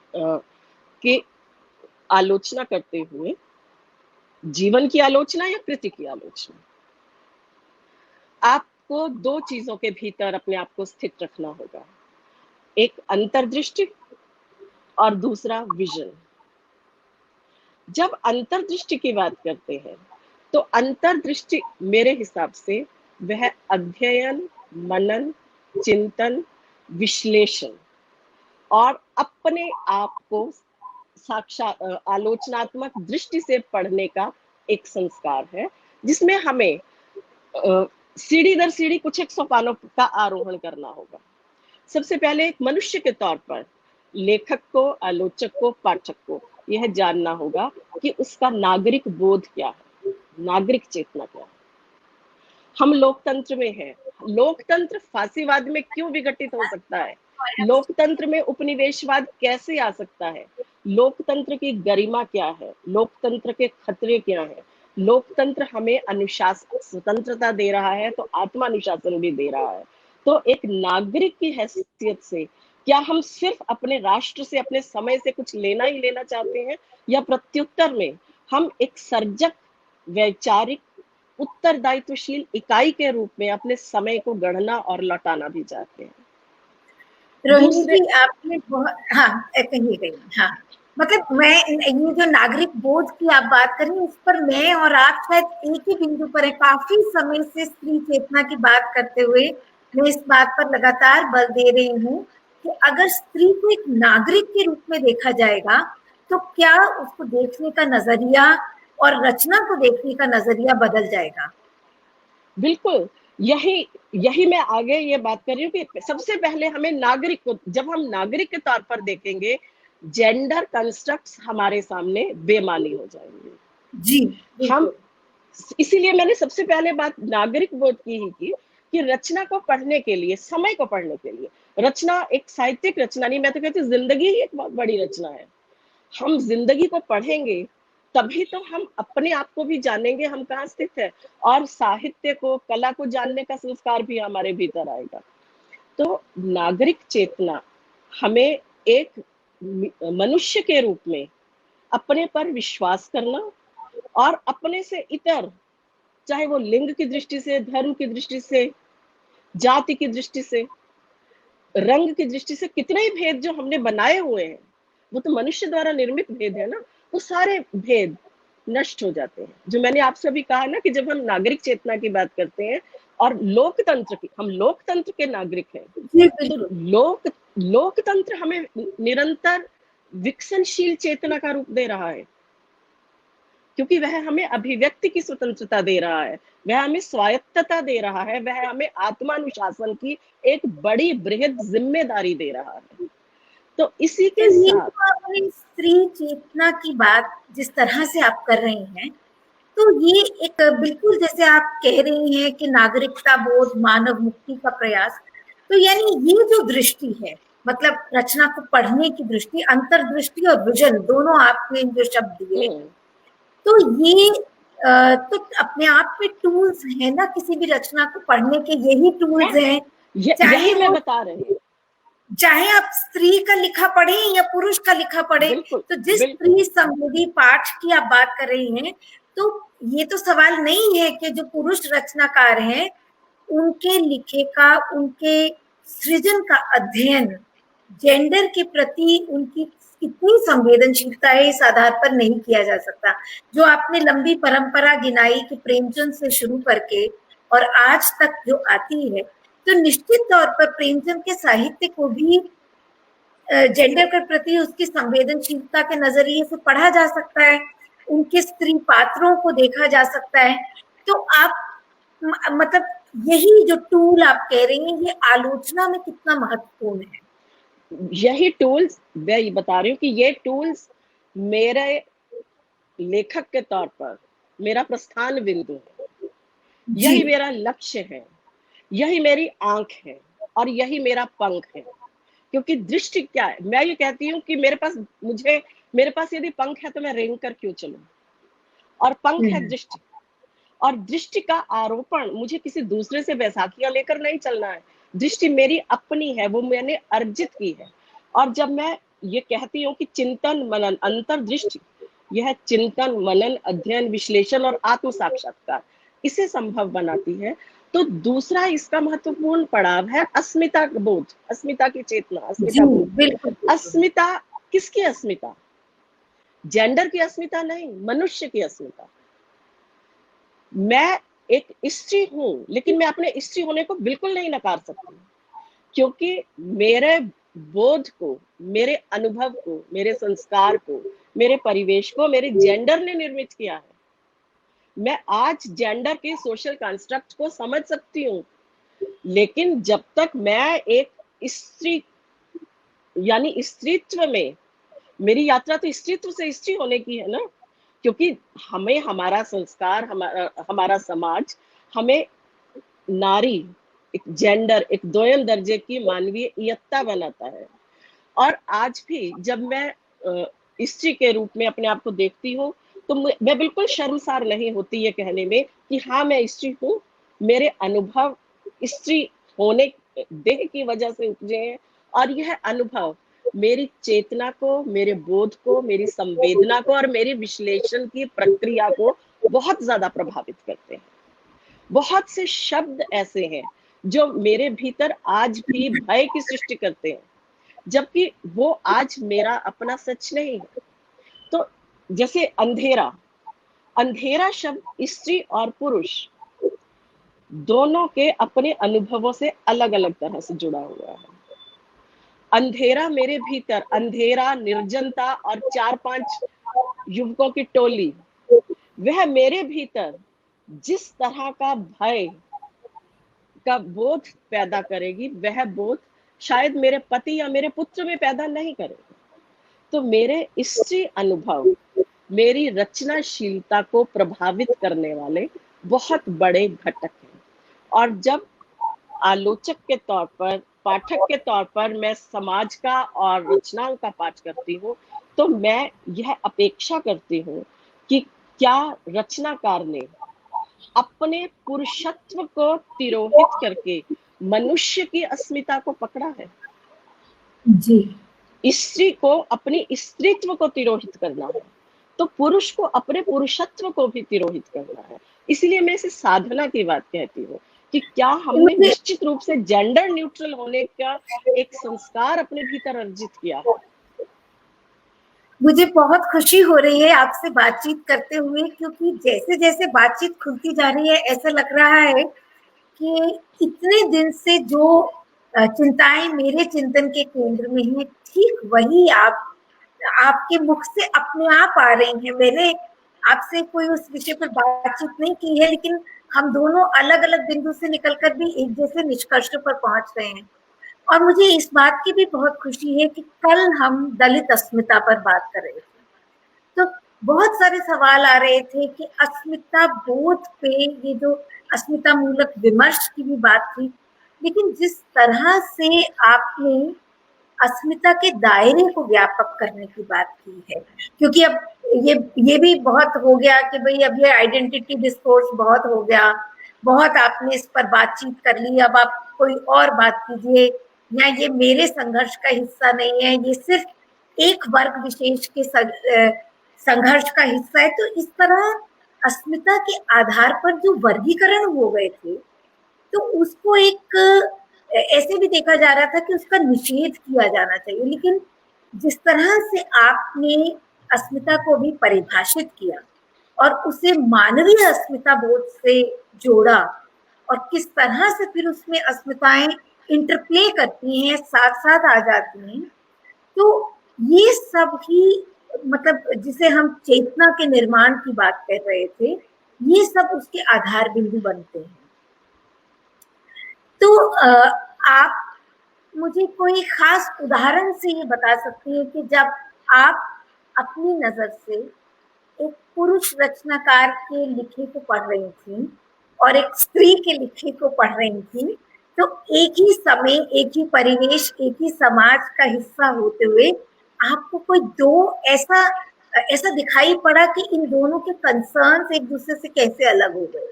कि आलोचना करते हुए जीवन की आलोचना या कृति की आलोचना। आपको 2 चीज़ों के भीतर अपने आप को स्थित रखना होगा। एक अंतर्दृष्टि और दूसरा विज़न। जब अंतर्दृष्टि की बात करते हैं, तो अंतर्दृष्टि मेरे हिसाब से वह अध्ययन, मनन, चिंतन, विश्लेषण और अपने आप को आलोचनात्मक दृष्टि से पढ़ने का एक संस्कार है, जिसमें हमें सीढ़ी दर सीढ़ी कुछ एक सोपानों का आरोहण करना होगा। सबसे पहले एक मनुष्य के तौर पर लेखक को, आलोचक को, पाठक को यह जानना होगा कि उसका नागरिक बोध क्या है, नागरिक चेतना क्या है। हम लोकतंत्र में हैं। लोकतंत्र फांसीवाद में क्यों विघटित हो सकता है? लोकतंत्र में उपनिवेशवाद कैसे आ सकता है? लोकतंत्र की गरिमा क्या है? लोकतंत्र के खतरे क्या हैं? लोकतंत्र हमें अनुशासन, स्वतंत्रता दे रहा है तो आत्मानुशासन भी दे रहा है। तो एक नागरिक की हैसियत से क्या हम सिर्फ अपने राष्ट्र से, अपने समय से कुछ लेना ही लेना चाहते हैं, या प्रत्युत्तर में हम एक सर्जक, वैचारिक, उत्तरदायित्वशील इकाई के रूप में अपने समय को गढ़ना और लौटाना भी चाहते हैं? रोहिणी दूसरे जी, आपने बहुत, हाँ, कहिए कहिए। हाँ, मतलब मैं ये जो नागरिक बोध की आप बात कर रही हैं, उस पर मैं और आप शायद एक ही बिंदु पर है। काफी समय से स्त्री चेतना की बात करते हुए मैं इस बात पर लगातार बल दे रही हूँ कि अगर स्त्री को एक नागरिक के रूप में देखा जाएगा, तो क्या उसको देखने का नजरिया और रचना को देखने का नजरिया बदल जाएगा। बिल्कुल, यही यही मैं आगे ये बात कर रही हूँ कि सबसे पहले हमें नागरिक को, जब हम नागरिक के तौर पर देखेंगे, जेंडर कंस्ट्रक्ट्स हमारे सामने बेमानी हो जाएंगे। जी, हम बिल्कुल। इसीलिए मैंने सबसे पहले बात नागरिक बोध की ही की कि रचना को पढ़ने के लिए, समय को पढ़ने के लिए, रचना एक साहित्यिक रचना नहीं, मैं तो कहती हूँ जिंदगी ही एक बहुत बड़ी रचना है। हम जिंदगी को पढ़ेंगे तभी तो हम अपने आप को भी जानेंगे, हम कहाँ स्थित है, और साहित्य को, कला को जानने का संस्कार भी हमारे भीतर आएगा। तो नागरिक चेतना हमें एक मनुष्य के रूप में अपने पर विश्वास करना और अपने से इतर, चाहे वो लिंग की दृष्टि से, धर्म की दृष्टि से, जाति की दृष्टि से, रंग की दृष्टि से, कितने ही भेद जो हमने बनाए हुए हैं, वो तो मनुष्य द्वारा निर्मित भेद है ना, वो सारे भेद नष्ट हो जाते हैं। जो मैंने आपसे अभी कहा ना कि जब हम नागरिक चेतना की बात करते हैं और लोकतंत्र की, हम लोकतंत्र के नागरिक हैं, जी, तो बिल्कुल। लोकतंत्र हमें निरंतर विकसनशील चेतना का रूप दे रहा है, क्योंकि वह हमें अभिव्यक्ति की स्वतंत्रता दे रहा है, वह हमें स्वायत्तता दे रहा है, वह हमें आत्मानुशासन की एक बड़ी बृहद जिम्मेदारी दे रहा है। तो इसी तो के ये साथ जो आपने स्त्री चेतना की बात जिस तरह से आप कर रही हैं, तो ये एक बिल्कुल जैसे आप कह रही हैं कि नागरिकता बोध, मानव मुक्ति का प्रयास, तो यानी ये जो दृष्टि है, मतलब रचना को पढ़ने की दृष्टि, अंतर्दृष्टि और विजन, दोनों आपने जो शब्द दिए, तो ये तो अपने आप में टूल्स है ना, किसी भी रचना को पढ़ने के यही टूल्स है, हैं। यही चाहे मैं वो, बता रही हूँ। चाहे आप स्त्री का लिखा पढ़ें या पुरुष का लिखा पढ़ें, बिल्कुल, तो जिस बिल्कुल। स्त्री संबोधी पाठ की आप बात कर रही हैं, तो ये तो सवाल नहीं है कि जो पुरुष रचनाकार हैं, उनके लिखे का, उनके सृजन का अध्ययन जेंडर के प्रति उनकी कितनी संवेदनशीलता है, इस आधार पर नहीं किया जा सकता। जो आपने लंबी परंपरा गिनाई कि प्रेमचंद से शुरू करके और आज तक जो आती है, तो निश्चित तौर पर प्रेमचंद के साहित्य को भी जेंडर के प्रति उसकी संवेदनशीलता के नजरिए से पढ़ा जा सकता है, उनके स्त्री पात्रों को देखा जा सकता है। तो आप मतलब यही जो टूल आप कह रही हैं, ये आलोचना में कितना महत्वपूर्ण है। यही टूल्स मैं ये बता रही हूँ कि ये टूल्स मेरे लेखक के तौर पर मेरा प्रस्थान बिंदु है, जी। यही मेरा लक्ष्य है, यही मेरी आंख है और यही मेरा पंख है। क्योंकि दृष्टि क्या है, मैं ये कहती हूँ कि मेरे पास यदि पंख है तो मैं रेंग कर क्यों चलूं, और पंख है दृष्टि। और दृष्टि का आरोपण, मुझे किसी दूसरे से बैसाखियां लेकर नहीं चलना है। दृष्टि मेरी अपनी है, वो मैंने अर्जित की है। और जब मैं ये कहती हूँ कि चिंतन मनन अंतर्दृष्टि, यह चिंतन मनन अध्ययन विश्लेषण और आत्म साक्षात्कार इसे संभव बनाती है। तो दूसरा इसका महत्वपूर्ण पड़ाव है अस्मिता बोध, अस्मिता की चेतना, जी, अस्मिता बोध। बिल्कुल, बिल्कुल। अस्मिता, किसकी अस्मिता? जेंडर की अस्मिता नहीं, मनुष्य की अस्मिता। मैं एक स्त्री हूं, लेकिन मैं अपने स्त्री होने को बिल्कुल नहीं नकार सकती, क्योंकि मेरे बोध को, मेरे अनुभव को, मेरे संस्कार को, मेरे परिवेश को मेरे जेंडर ने निर्मित किया है। मैं आज जेंडर के सोशल कंस्ट्रक्ट को समझ सकती हूँ, लेकिन जब तक मैं एक स्त्री यानी स्त्रीत्व में, मेरी यात्रा तो स्त्रीत्व से स्त्री होने की है ना, क्योंकि हमें हमारा संस्कार, हमारा समाज हमें नारी, एक जेंडर, एक दोयम दर्जे की मानवीयता बनाता है। और आज भी जब मैं स्त्री के रूप में अपने आप को देखती हूँ, तो मैं बिल्कुल शर्मसार नहीं होती ये कहने में कि हाँ मैं स्त्री हूँ, मेरे अनुभव स्त्री होने, देह की वजह से उपजे हैं, और यह अनुभव मेरी चेतना को, मेरे बोध को, मेरी संवेदना को और मेरी विश्लेषण की प्रक्रिया को बहुत ज्यादा प्रभावित करते हैं। बहुत से शब्द ऐसे हैं जो मेरे भीतर आज भी भय की सृष्टि करते हैं, जबकि वो आज मेरा अपना सच नहीं है। तो जैसे अंधेरा, अंधेरा शब्द स्त्री और पुरुष दोनों के अपने अनुभवों से अलग अलग तरह से जुड़ा हुआ है। अंधेरा मेरे भीतर, अंधेरा, निर्जनता और 4-5 युवकों की टोली, वह मेरे भीतर जिस तरह का भय का बोध पैदा करेगी, वह बोध शायद मेरे पति या मेरे पुत्र में पैदा नहीं करेगा। तो मेरे स्त्री अनुभव मेरी रचनाशीलता को प्रभावित करने वाले बहुत बड़े घटक हैं। और जब आलोचक के तौर पर, पाठक के तौर पर मैं समाज का और रचनाओं का पाठ करती हूँ, तो मैं यह अपेक्षा करती हूँ कि क्या रचनाकार ने अपने पुरुषत्व को तिरोहित करके मनुष्य की अस्मिता को पकड़ा है। जी, स्त्री को अपनी स्त्रीत्व को तिरोहित करना है, तो पुरुष को अपने पुरुषत्व को भी तिरोहित करना है। इसलिए मैं इसे साधना की बात कहती हूँ कि क्या हमने मुझे निश्चित रूप से जेंडर न्यूट्रल होने का एक संस्कार अपने भीतर अर्जित किया है। मुझे बहुत खुशी हो रही है आपसे बातचीत करते हुए, क्योंकि जैसे-जैसे बातचीत खुलती जा रही है, ऐसा लग रहा है कि इतने दिन से जो चिंताएँ मेरे चिंतन के केंद्र में हैं, ठीक वही आपके मुख से अपने आप आ रही हैं। मैंने आपसे कोई उस विषय पर बातचीत नहीं की है, लेकिन हम दोनों अलग-अलग बिंदु से निकलकर भी एक जैसे निष्कर्ष पर पहुँच रहे हैं। और मुझे इस बात की भी बहुत खुशी है कि कल हम दलित अस्मिता पर बात कर रहे थे। तो बहुत सारे सवाल आ रहे थे कि अस्मिता बोध पे, ये जो अस्मिता मूलक विमर्श की भी बात थी, लेकिन जिस तरह से आपने अस्मिता के दायरे को व्यापक करने की बात की है, क्योंकि अब ये भी बहुत हो गया कि भाई अब ये आइडेंटिटी डिस्कोर्स बहुत हो गया, बहुत आपने इस पर बातचीत कर ली, अब आप कोई और बात कीजिए, या ये मेरे संघर्ष का हिस्सा नहीं है, ये सिर्फ एक वर्ग विशेष के संघर्ष का हिस्सा है। तो इस तरह अस्मिता के आधार पर जो वर्गीकरण हो गए थे, तो उसको एक ऐसे भी देखा जा रहा था कि उसका निषेध किया जाना चाहिए, लेकिन जिस तरह से आपने अस्मिता को भी परिभाषित किया और उसे मानवीय अस्मिता बोध से जोड़ा, और किस तरह से फिर उसमें अस्मिताएं इंटरप्ले करती हैं, साथ साथ आ जाती हैं, तो ये सब ही, मतलब जिसे हम चेतना के निर्माण की बात कर रहे थे, ये सब उसके आधार बिंदु बनते हैं। तो आप मुझे कोई खास उदाहरण से ये बता सकती हैं कि जब आप अपनी नजर से एक पुरुष रचनाकार के लिखे को पढ़ रही थी और एक स्त्री के लिखे को पढ़ रही थी, तो एक ही समय, एक ही परिवेश, एक ही समाज का हिस्सा होते हुए आपको कोई दो ऐसा ऐसा दिखाई पड़ा कि इन दोनों के कंसर्न्स एक दूसरे से कैसे अलग हो गए।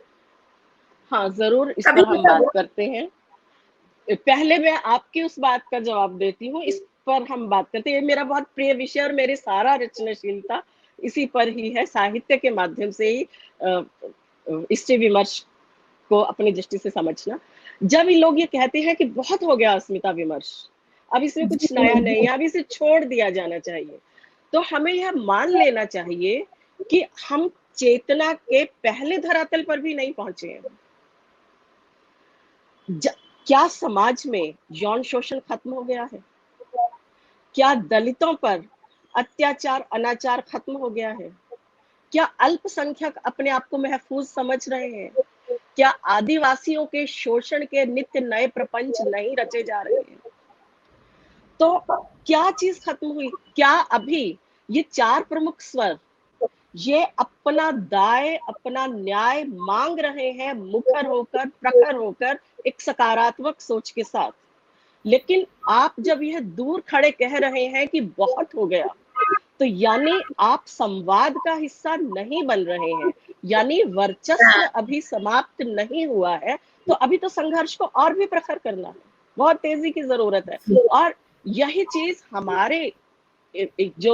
हाँ, ज़रूर इस कभी पर हम ऐसा बात हुआ? करते हैं। पहले मैं आपकी उस बात का जवाब देती हूँ, इस पर हम बात करते हैं। ये मेरा बहुत प्रिय विषय और मेरी सारा रचनाशीलता इसी पर ही है, साहित्य के माध्यम से ही स्त्री विमर्श को अपनी दृष्टि से समझना। जब ये लोग ये कहते हैं कि बहुत हो गया अस्मिता विमर्श, अब इसमें जी, कुछ नया नहीं जी। है, अब इसे छोड़ दिया जाना चाहिए, तो हमें यह मान लेना चाहिए कि हम चेतना के पहले धरातल पर भी नहीं पहुंचे हैं। क्या समाज में यौन शोषण खत्म हो गया है? क्या दलितों पर अत्याचार अनाचार खत्म हो गया है? क्या अल्पसंख्यक अपने आप को महफूज समझ रहे हैं? क्या आदिवासियों के शोषण के नित्य नए प्रपंच नहीं रचे जा रहे हैं? तो क्या चीज खत्म हुई? क्या अभी ये चार प्रमुख स्वर ये अपना दाय अपना न्याय मांग रहे हैं, मुखर होकर प्रखर होकर एक सकारात्मक सोच के साथ? लेकिन आप जब यह दूर खड़े कह रहे हैं कि बहुत हो गया, तो यानी आप संवाद का हिस्सा नहीं बन रहे हैं, यानी वर्चस्व अभी समाप्त नहीं हुआ है। तो अभी तो संघर्ष को और भी प्रखर करना है, बहुत तेजी की जरूरत है। और यही चीज हमारे एक जो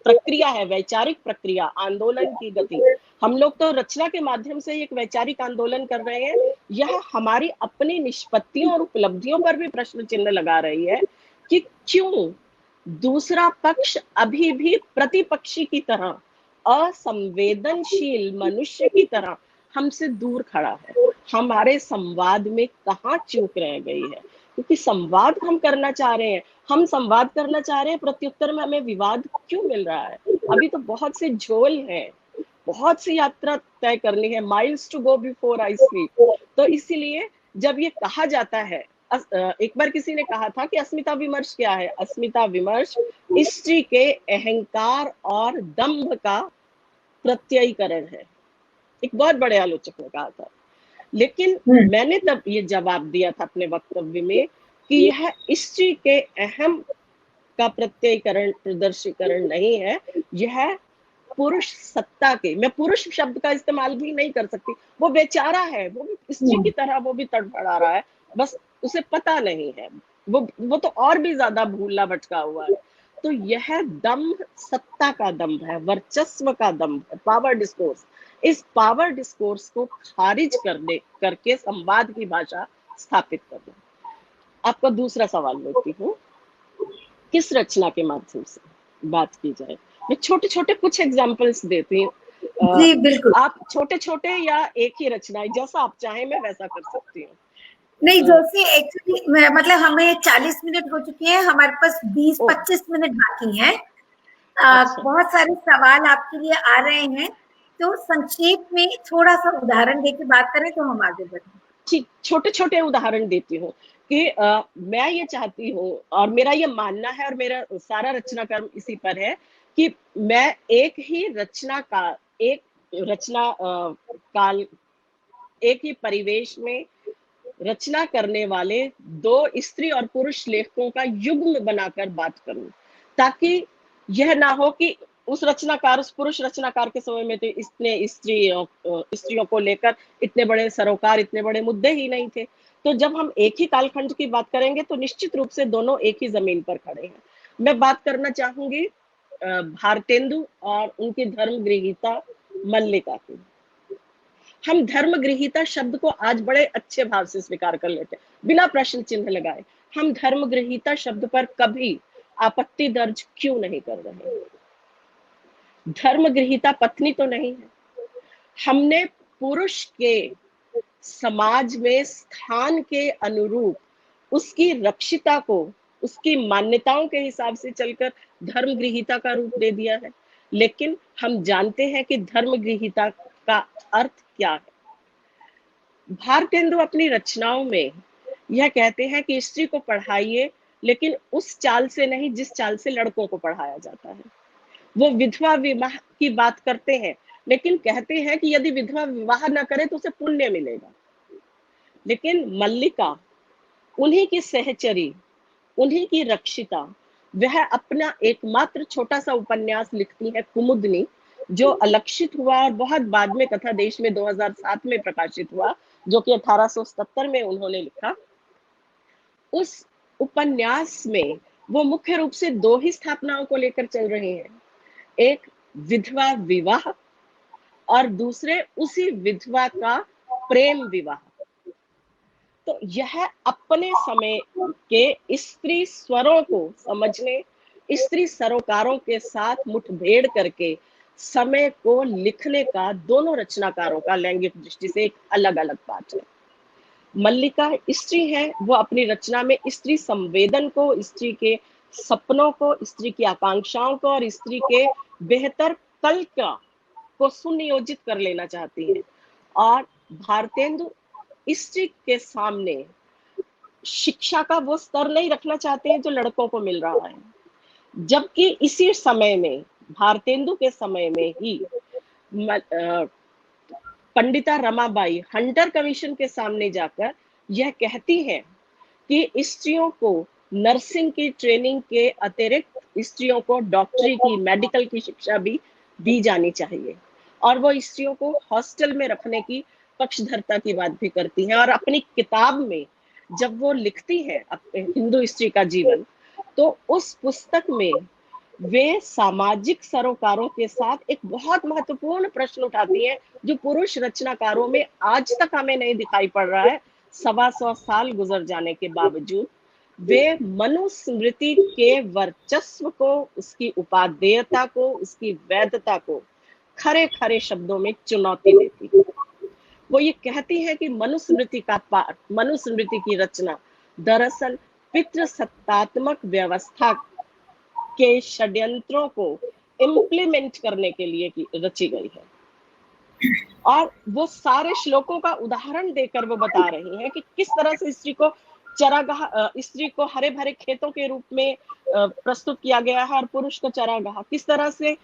प्रक्रिया है, वैचारिक प्रक्रिया, आंदोलन की गति, हम लोग तो रचना के माध्यम से एक वैचारिक आंदोलन कर रहे हैं। यह हमारी अपनी निष्पत्तियों और उपलब्धियों पर भी प्रश्न चिन्ह लगा रही है कि क्यों दूसरा पक्ष अभी भी प्रतिपक्षी की तरह, असंवेदनशील मनुष्य की तरह हमसे दूर खड़ा है। हमारे संवाद में कहाँ चूक रह गई है? क्योंकि संवाद हम करना चाह रहे हैं, हम संवाद करना चाह रहे हैं, प्रत्युत्तर में हमें विवाद क्यों मिल रहा है? अभी तो बहुत से झोल हैं, बहुत सी यात्रा तय करनी है, miles to go before I sleep. तो इसीलिए जब ये कहा जाता है, एक बार किसी ने कहा था कि अस्मिता विमर्श क्या है? अस्मिता विमर्श स्त्री के अहंकार और दंभ का प्रत्ययीकरण है, एक बहुत बड़े आलोचक ने कहा था। लेकिन मैंने तब ये जवाब दिया था अपने वक्तव्य में कि यह स्त्री के अहम का प्रत्ययीकरण प्रदर्शीकरण नहीं है, यह पुरुष सत्ता के, मैं पुरुष शब्द का इस्तेमाल भी नहीं कर सकती, वो बेचारा है, वो भी स्त्री की तरह वो भी तड़फड़ा रहा है, बस उसे पता नहीं है, वो तो और भी ज्यादा भूला भटका हुआ है। तो यह दम्भ सत्ता का दम्भ है, वर्चस्व का दम्भ है, पावर डिस्कोर्स। इस पावर डिस्कोर्स को खारिज करने करके संवाद की भाषा स्थापित करना। आपका दूसरा सवाल लेती हूँ, किस रचना के माध्यम से बात की जाए? मैं छोटे छोटे कुछ एग्जाम्पल्स देती हूँ, जी, बिल्कुल। आप छोटे छोटे या एक ही रचना, जैसा आप चाहें मैं वैसा कर सकती नहीं, हूँ। जैसे एक्चुअली मतलब हमें 40 मिनट हो चुके हैं, हमारे पास ओ 20-25 मिनट बाकी हैं। अच्छा, बहुत सारे सवाल आपके लिए आ रहे हैं, तो संक्षेप में थोड़ा सा उदाहरण देके बात करें तो हम आगे बढ़ें। ठीक, छोटे छोटे उदाहरण देती हूँ कि मैं ये चाहती हूँ और मेरा ये मानना है और मेरा सारा रचना कर्म इसी पर है कि मैं एक ही रचना का एक रचना काल, एक ही परिवेश में रचना करने वाले दो स्त्री और पुरुष लेखकों का युग्म बनाकर बात करूं, ताकि यह ना हो कि उस रचनाकार, उस पुरुष रचनाकार के समय में तो इतने स्त्रियों को लेकर इतने बड़े सरोकार, इतने बड़े मुद्दे ही नहीं थे। तो जब हम एक ही कालखंड की बात करेंगे तो निश्चित रूप से दोनों एक ही जमीन पर खड़े हैं। मैं बात करना चाहूंगी भारतेंदु और उनकी धर्म गृहीता मल्लिका की। हम धर्म गृहीता शब्द को आज बड़े अच्छे भाव से स्वीकार कर लेते हैं, बिना प्रश्न चिन्ह लगाए। हम धर्म गृहीता शब्द पर कभी आपत्ति दर्ज क्यों नहीं कर रहे? धर्म गृहीता पत्नी तो नहीं है। हमने पुरुष के समाज में स्थान के अनुरूप उसकी रक्षिता को उसकी मान्यताओं के हिसाब से चलकर धर्म गृहीता का रूप दे दिया है। लेकिन हम जानते हैं कि धर्म गृहीता का अर्थ क्या है। भारतेंदु अपनी रचनाओं में यह कहते हैं कि स्त्री को पढ़ाइए, लेकिन उस चाल से नहीं जिस चाल से लड़कों को पढ़ाया जाता है। वो विधवा विवाह की बात करते हैं, लेकिन कहते हैं कि यदि विधवा विवाह न करे तो उसे पुण्य मिलेगा। लेकिन मल्लिका उन्हीं की सहचरी, उन्हीं की रक्षिता, वह अपना एकमात्र छोटा सा उपन्यास लिखती है कुमुदनी, जो अलक्षित हुआ और बहुत बाद में कथा देश में 2007 में प्रकाशित हुआ, जो कि 1877 में उन्होंने लिखा। उस उपन्यास में वो मुख्य रूप से दो ही स्थापनाओं को लेकर चल रहे हैं, एक विधवा विवाह और दूसरे उसी विधवा का प्रेम विवाह। तो यह अपने समय के स्त्री स्वरों को समझने, स्त्री सरोकारों के साथ मुठभेड़ करके समय को लिखने का दोनों रचनाकारों का लैंगिक दृष्टि से एक अलग अलग पाठ है। मल्लिका स्त्री है, वो अपनी रचना में स्त्री संवेदन को, स्त्री के सपनों को, स्त्री की आकांक्षाओं को और स्त्री के बेहतर कल को सुनियोजित कर लेना चाहती है। और भारतेंदु स्त्री के सामने शिक्षा का वो स्तर नहीं रखना चाहते हैं जो लड़कों को मिल रहा है, जबकि इसी समय में, भारतेंदु के समय में ही पंडिता रमाबाई हंटर कमीशन के सामने जाकर यह कहती है कि स्त्रियों को नर्सिंग की ट्रेनिंग के अतिरिक्त स्त्रियों को डॉक्टरी की, मेडिकल की शिक्षा भी दी जानी चाहिए। और वो स्त्रियों को हॉस्टल में रखने की पक्षधरता की बात भी करती हैं। और अपनी किताब में जब वो लिखती है हिंदू स्त्री का जीवन, तो उस पुस्तक में वे सामाजिक सरोकारों के साथ एक बहुत महत्वपूर्ण प्रश्न उठाती हैं, जो पुरुष रचनाकारों में आज तक हमें नहीं दिखाई पड़ रहा है। 125 साल गुजर जाने के बावजूद वे मनुस्मृति के वर्चस्व को, उसकी उपादेयता को, उसकी वैधता को खरे खरे शब्दों में चुनौती देती है। वो ये कहती है कि मनुस्मृति का पाठ, मनुस्मृति की रचना दरअसल पितृसत्तात्मक व्यवस्था के षड्यंत्रों को इम्प्लीमेंट करने के लिए रची गई है। और वो सारे श्लोकों का उदाहरण देकर वो बता रही हैं कि किस तरह से स्त्री को चरागाह, स्त्री को हरे भरे खेतों के रूप में प्रस्तुत किया गया है और पुरुष को चरागाह, किस तरह से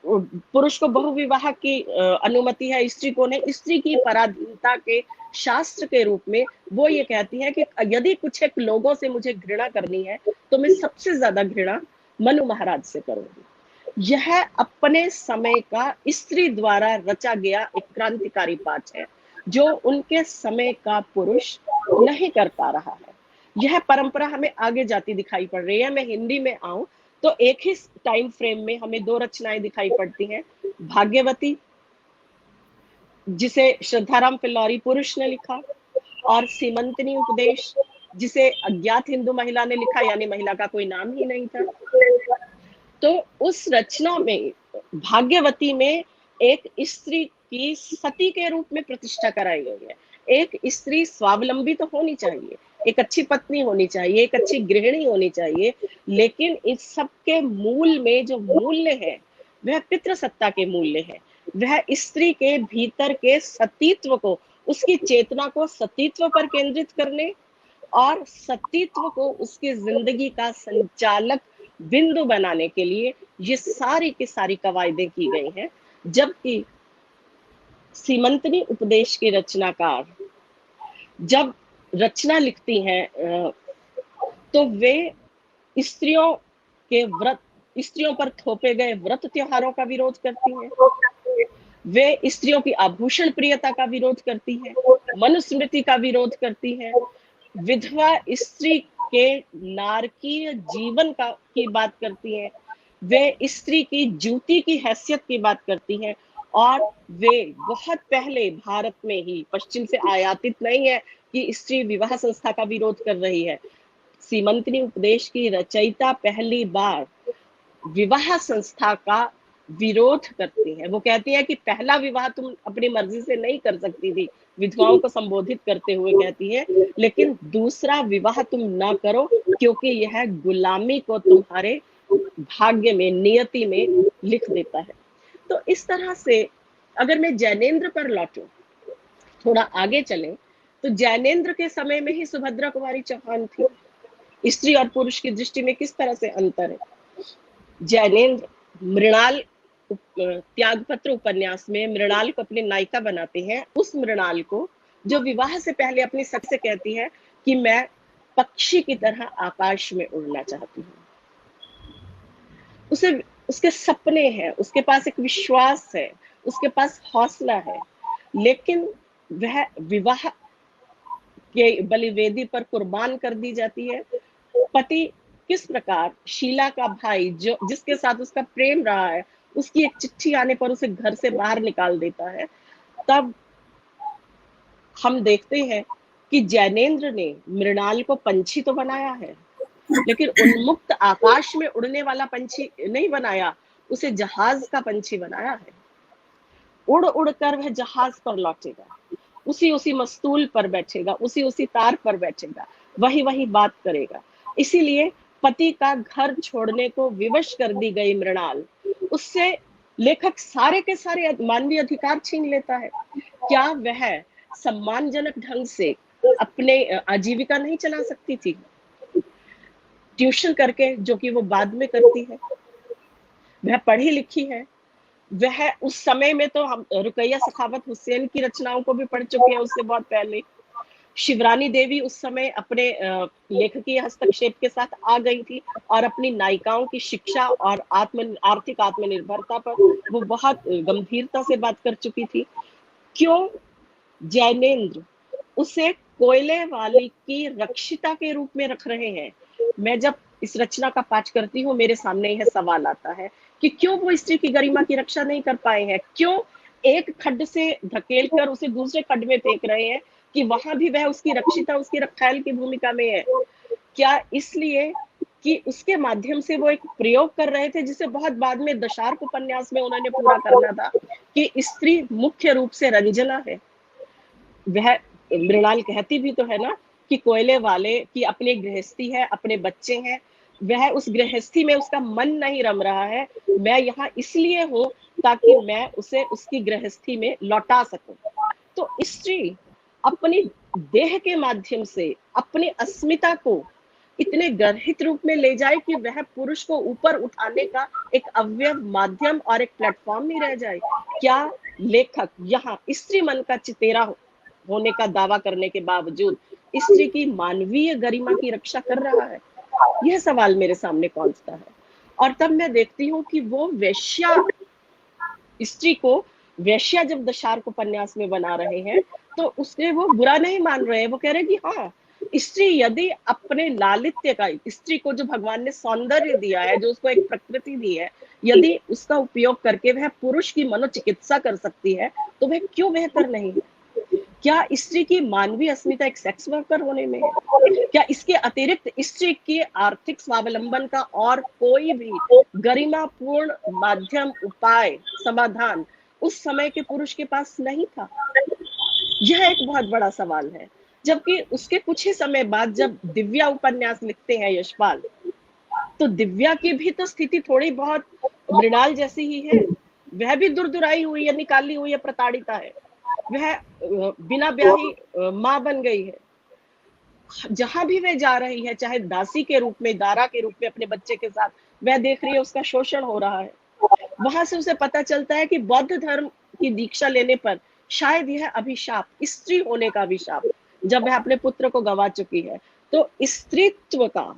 पुरुष को बहुविवाह की अनुमति है, स्त्री को नहीं। स्त्री की पराधीनता के शास्त्र के रूप में वो ये कहती है कि यदि कुछ एक लोगों से मुझे घृणा करनी है तो मैं सबसे ज्यादा घृणा मनु महाराज से करूंगी। यह अपने समय का स्त्री द्वारा रचा गया एक क्रांतिकारी पाठ है, जो उनके समय का पुरुष नहीं कर पा रहा है। यह परंपरा हमें आगे जाती दिखाई पड़ रही है। मैं हिंदी में आऊं तो एक ही टाइम फ्रेम में हमें दो रचनाएं दिखाई पड़ती हैं। भाग्यवती, जिसे श्रद्धाराम फिल्लौरी पुरुष ने लिखा, और सीमंतनी उपदेश, जिसे अज्ञात हिंदू महिला ने लिखा, यानी महिला का कोई नाम ही नहीं था। तो उस रचना में, भाग्यवती में, एक स्त्री की सती के रूप में प्रतिष्ठा कराई गई है। एक स्त्री स्वावलंबी तो होनी चाहिए, एक अच्छी पत्नी होनी चाहिए, एक अच्छी गृहिणी होनी चाहिए, लेकिन इस सब के मूल में जो मूल्य है वह पितृसत्ता के मूल्य है। वह स्त्री के भीतर के सतीत्व को, उसकी चेतना को सतीत्व पर केंद्रित करने और सतीत्व को उसकी जिंदगी का संचालक बिंदु बनाने के लिए ये सारी की सारी कवायदें की गई हैं। जबकि सीमंतनी उपदेश की रचनाकार जब रचना लिखती हैं तो वे स्त्रियों के व्रत, स्त्रियों पर थोपे गए व्रत त्योहारों का विरोध करती हैं, वे स्त्रियों की आभूषण प्रियता का विरोध करती हैं, मनुस्मृति का विरोध करती हैं, विधवा स्त्री के नारकीय जीवन की बात करती हैं, वे स्त्री की जूती की हैसियत की बात करती हैं। और वे बहुत पहले भारत में ही, पश्चिम से आयातित नहीं है कि स्त्री विवाह संस्था का विरोध कर रही है। सीमंतनी उपदेश की रचयिता पहली बार विवाह संस्था का विरोध करती है। वो कहती है कि पहला विवाह तुम अपनी मर्जी से नहीं कर सकती थी, विधवाओं को संबोधित करते हुए कहती है, लेकिन दूसरा विवाह तुम ना करो क्योंकि यह गुलामी को तुम्हारे भाग्य में, नियति में लिख देता है। तो इस तरह से अगर मैं जैनेन्द्र पर लौटूं, थोड़ा आगे चलें, तो जैनेन्द्र के समय में ही सुभद्रा कुमारी चौहान थी। स्त्री और पुरुष की दृष्टि में किस तरह से अंतर है। जैनेन्द्र मृणाल त्यागपत्र उपन्यास में मृणाल को अपनी नायिका बनाते हैं। उस मृणाल को जो विवाह से पहले अपनी सख से कहती है कि मैं पक्षी की तरह आकाश में उड़ना चाहती हूँ, उसे उसके सपने हैं, उसके पास एक विश्वास है, उसके पास हौसला है, लेकिन वह विवाह के बलिवेदी पर कुर्बान कर दी जाती है। पति किस प्रकार शीला का भाई जो जिसके साथ उसका प्रेम रहा है, उसकी एक चिट्ठी आने पर उसे घर से बाहर निकाल देता है। तब हम देखते हैं कि जैनेन्द्र ने मृणाल को पंछी तो बनाया है, लेकिन उन्मुक्त आकाश में उड़ने वाला पंछी नहीं बनाया, उसे जहाज का पंछी बनाया है। उड़ उड़ कर वह जहाज पर लौटेगा, उसी उसी मस्तूल पर बैठेगा, उसी उसी तार पर बैठेगा, वही वही बात करेगा। इसीलिए पति का घर छोड़ने को विवश कर दी गई मृणाल, उससे लेखक सारे के सारे मानवीय अधिकार छीन लेता है। क्या वह सम्मानजनक ढंग से अपने आजीविका नहीं चला सकती थी ट्यूशन करके, जो कि वो बाद में करती है? वह पढ़ी लिखी है, वह उस समय में तो हम रुकैया सखावत हुसैन की रचनाओं को भी पढ़ चुके हैं उससे बहुत पहले। शिवरानी देवी उस समय अपने लेखकीय हस्तक्षेप के साथ आ गई थी और अपनी नायिकाओं की शिक्षा और आर्थिक आत्मनिर्भरता पर वो बहुत गंभीरता से बात कर चुकी थी। क्यों जैनेन्द्र उसे कोयले वाली की रक्षिता के रूप में रख रहे हैं? मैं जब इस रचना का पाठ करती हूँ, मेरे सामने यह सवाल आता है कि क्यों वो स्त्री की गरिमा की रक्षा नहीं कर पाए हैं? क्यों एक खड्ड से धकेल कर उसे दूसरे खड्ड में फेंक रहे हैं कि वहां भी वह उसकी रक्षिता, उसकी रखायल की भूमिका में है? क्या इसलिए कि उसके माध्यम से वो एक प्रयोग कर रहे थे जिसे बहुत बाद में दशार्क उपन्यास में उन्होंने पूरा करना था कि स्त्री मुख्य रूप से रंजना है। वह मृणाल कहती भी तो है ना कि कोयले वाले की अपनी गृहस्थी है, अपने बच्चे हैं, वह उस गृहस्थी में उसका मन नहीं रम रहा है, मैं यहाँ इसलिए हूँ ताकि मैं उसे उसकी गृहस्थी में लौटा सकूं। तो स्त्री अपनी देह के माध्यम से अपनी अस्मिता को इतने गर्हित रूप में ले जाए कि वह पुरुष को ऊपर उठाने का एक अवयव, माध्यम और एक प्लेटफॉर्म नहीं रह जाए। क्या लेखक यहाँ स्त्री मन का चितेरा होने का दावा करने के बावजूद स्त्री की मानवीय गरिमा की रक्षा कर रहा है? यह सवाल मेरे सामने पहुंचता है। और तब मैं देखती हूँ कि वो वेश्या, स्त्री को वेश्या जब दशार्क उपन्यास में बना रहे हैं तो उसके वो बुरा नहीं मान रहे हैं, वो कह रहे हैं कि हाँ, स्त्री यदि अपने लालित्य का, स्त्री को जो भगवान ने सौंदर्य दिया है, जो उसको एक प्रकृति दी है, यदि उसका उपयोग करके वह पुरुष की मनोचिकित्सा कर सकती है तो वह क्यों बेहतर नहीं है? क्या स्त्री की मानवीय अस्मिता एक सेक्स वर्कर होने में है? क्या इसके अतिरिक्त स्त्री के आर्थिक स्वावलंबन का और कोई भी गरिमापूर्ण माध्यम, उपाय, समाधान उस समय के पुरुष के पास नहीं था? यह एक बहुत बड़ा सवाल है। जबकि उसके कुछ ही समय बाद जब दिव्या उपन्यास लिखते हैं यशपाल, तो दिव्या की भी तो स्थिति थोड़ी बहुत मृणाल जैसी ही है। वह भी दुरदुराई हुई है, निकाली हुई है, प्रताड़िता है। वह बिना ब्याही माँ बन गई है। जहां भी वह जा रही है, चाहे दासी के रूप में, दारा के रूप में अपने बच्चे के साथ, वह देख रही है उसका शोषण हो रहा है। वहां से उसे पता चलता है कि बौद्ध धर्म की दीक्षा लेने पर शायद यह अभिशाप, स्त्री होने का अभिशाप, जब वह अपने पुत्र को गंवा चुकी है, तो स्त्रीत्व का,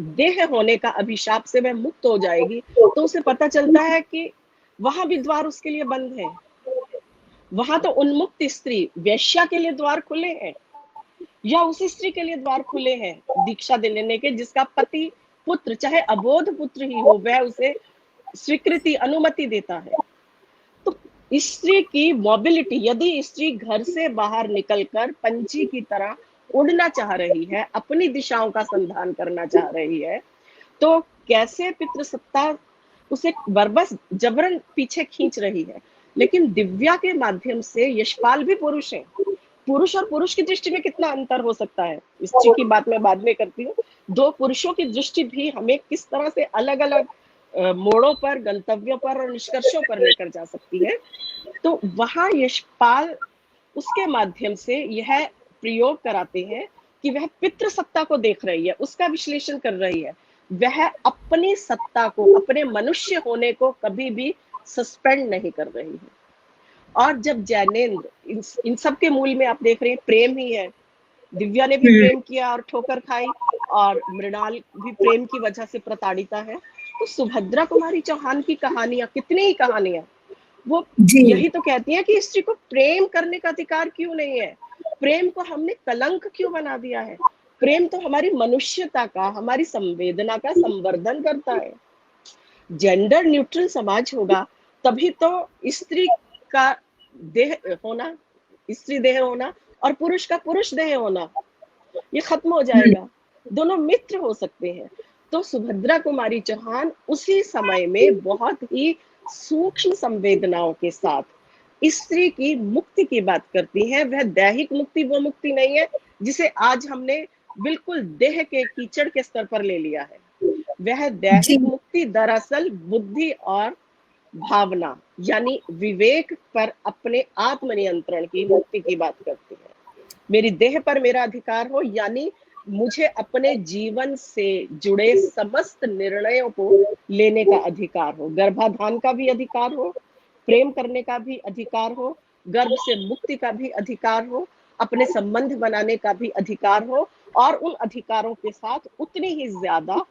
देह होने का अभिशाप से वह मुक्त हो जाएगी। तो उसे पता चलता है कि वहां भी द्वार उसके लिए बंद है। वहां तो उन्मुक्त स्त्री, वेश्या के लिए द्वार खुले हैं, या उसी स्त्री के लिए द्वार खुले हैं दीक्षा लेने के जिसका पति, पुत्र, चाहे अबोध पुत्र ही हो, वह उसे स्वीकृति, अनुमति देता है। तो स्त्री की मोबिलिटी, यदि स्त्री घर से बाहर निकलकर पंछी की तरह उड़ना चाह रही है, अपनी दिशाओं का संधान करना चाह रही है, तो कैसे पितृसत्ता उसे बरबस जबरन पीछे खींच रही है? लेकिन दिव्या के माध्यम से यशपाल भी पुरुष है। पुरुष और पुरुष की दृष्टि में कितना अंतर हो सकता है, स्त्री की बात मैं बाद में करती हूँ। दो पुरुषों की दृष्टि भी हमें किस तरह से अलग अलग मोड़ों पर, गंतव्यों पर और निष्कर्षों पर लेकर जा सकती है। तो वहां यशपाल उसके माध्यम से यह प्रयोग कराते हैं कि वह पितृसत्ता को देख रही है, उसका विश्लेषण कर रही है। वह अपनी सत्ता को, अपने मनुष्य होने को कभी भी सस्पेंड नहीं कर रही है। और जब जैनेन्द्र, इन सब के मूल में आप देख रहे हैं प्रेम ही है। दिव्या ने भी प्रेम किया और ठोकर खाई, और मृणाल भी प्रेम की वजह से प्रताड़िता है। तो सुभद्रा कुमारी चौहान की कहानियां, कितनी ही कहानियां, वो जी। यही तो कहती हैं कि स्त्री को प्रेम करने का अधिकार क्यों नहीं है, प्रेम को हमने कलंक क्यों बना दिया है। प्रेम तो हमारी मनुष्यता का, हमारी संवेदना का संवर्धन करता है। जेंडर न्यूट्रल समाज होगा तभी तो स्त्री का देह होना, स्त्री देह होना और पुरुष का पुरुष देह होना ये खत्म हो जाएगा, दोनों मित्र हो सकते हैं। तो सुभद्रा कुमारी चौहान उसी समय में बहुत ही सूक्ष्म संवेदनाओं के साथ स्त्री की मुक्ति की बात करती हैं। वह दैहिक मुक्ति वो मुक्ति नहीं है जिसे आज हमने बिल्कुल देह के कीचड़ के स्तर पर ले लिया है। वह जी। दैहिक मुक्ति दरअसल बुद्धि और भावना यानी विवेक पर अपने आत्मनियंत्रण की मुक्ति की बात करती है। मेरी देह पर मेरा अधिकार हो यानी मुझे अपने जीवन से जुड़े समस्त निर्णयों को लेने का अधिकार हो, गर्भाधान का भी अधिकार हो, प्रेम करने का भी अधिकार हो, गर्भ से मुक्ति का भी अधिकार हो, अपने संबंध बनाने का भी अधिकार हो और उन अधिकारों के साथ उतनी ही ज्यादा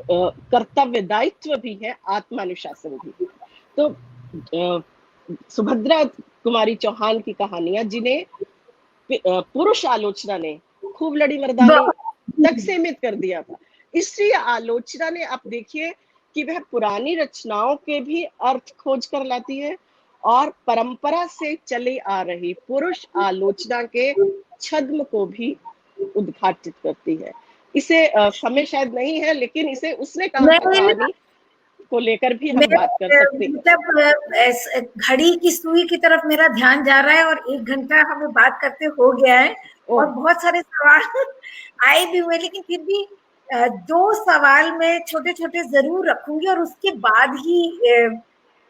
कर्तव्य दायित्व भी है, आत्मानुशासन भी है। तो सुभद्रा कुमारी चौहान की कहानियां जिन्हें पुरुष आलोचना ने खूब लड़ी मर्दानी तक सीमित कर दिया था, स्त्री आलोचना ने आप देखिए कि वह पुरानी रचनाओं के भी अर्थ खोज कर लाती है और परंपरा से चली आ रही पुरुष आलोचना के छद्म को भी उद्घाटित करती है। इसे समय शायद नहीं है लेकिन इसे उसने कहा था मैं कहानी को लेकर भी हम बात कर सकते हैं। मतलब घड़ी की सुई की तरफ मेरा ध्यान जा रहा है और 1 घंटा हमें बात करते हो गया है और बहुत सारे सवाल आए भी हुए, लेकिन फिर भी 2 सवाल मैं छोटे-छोटे ज़रूर रखूँगी और उसके बाद ही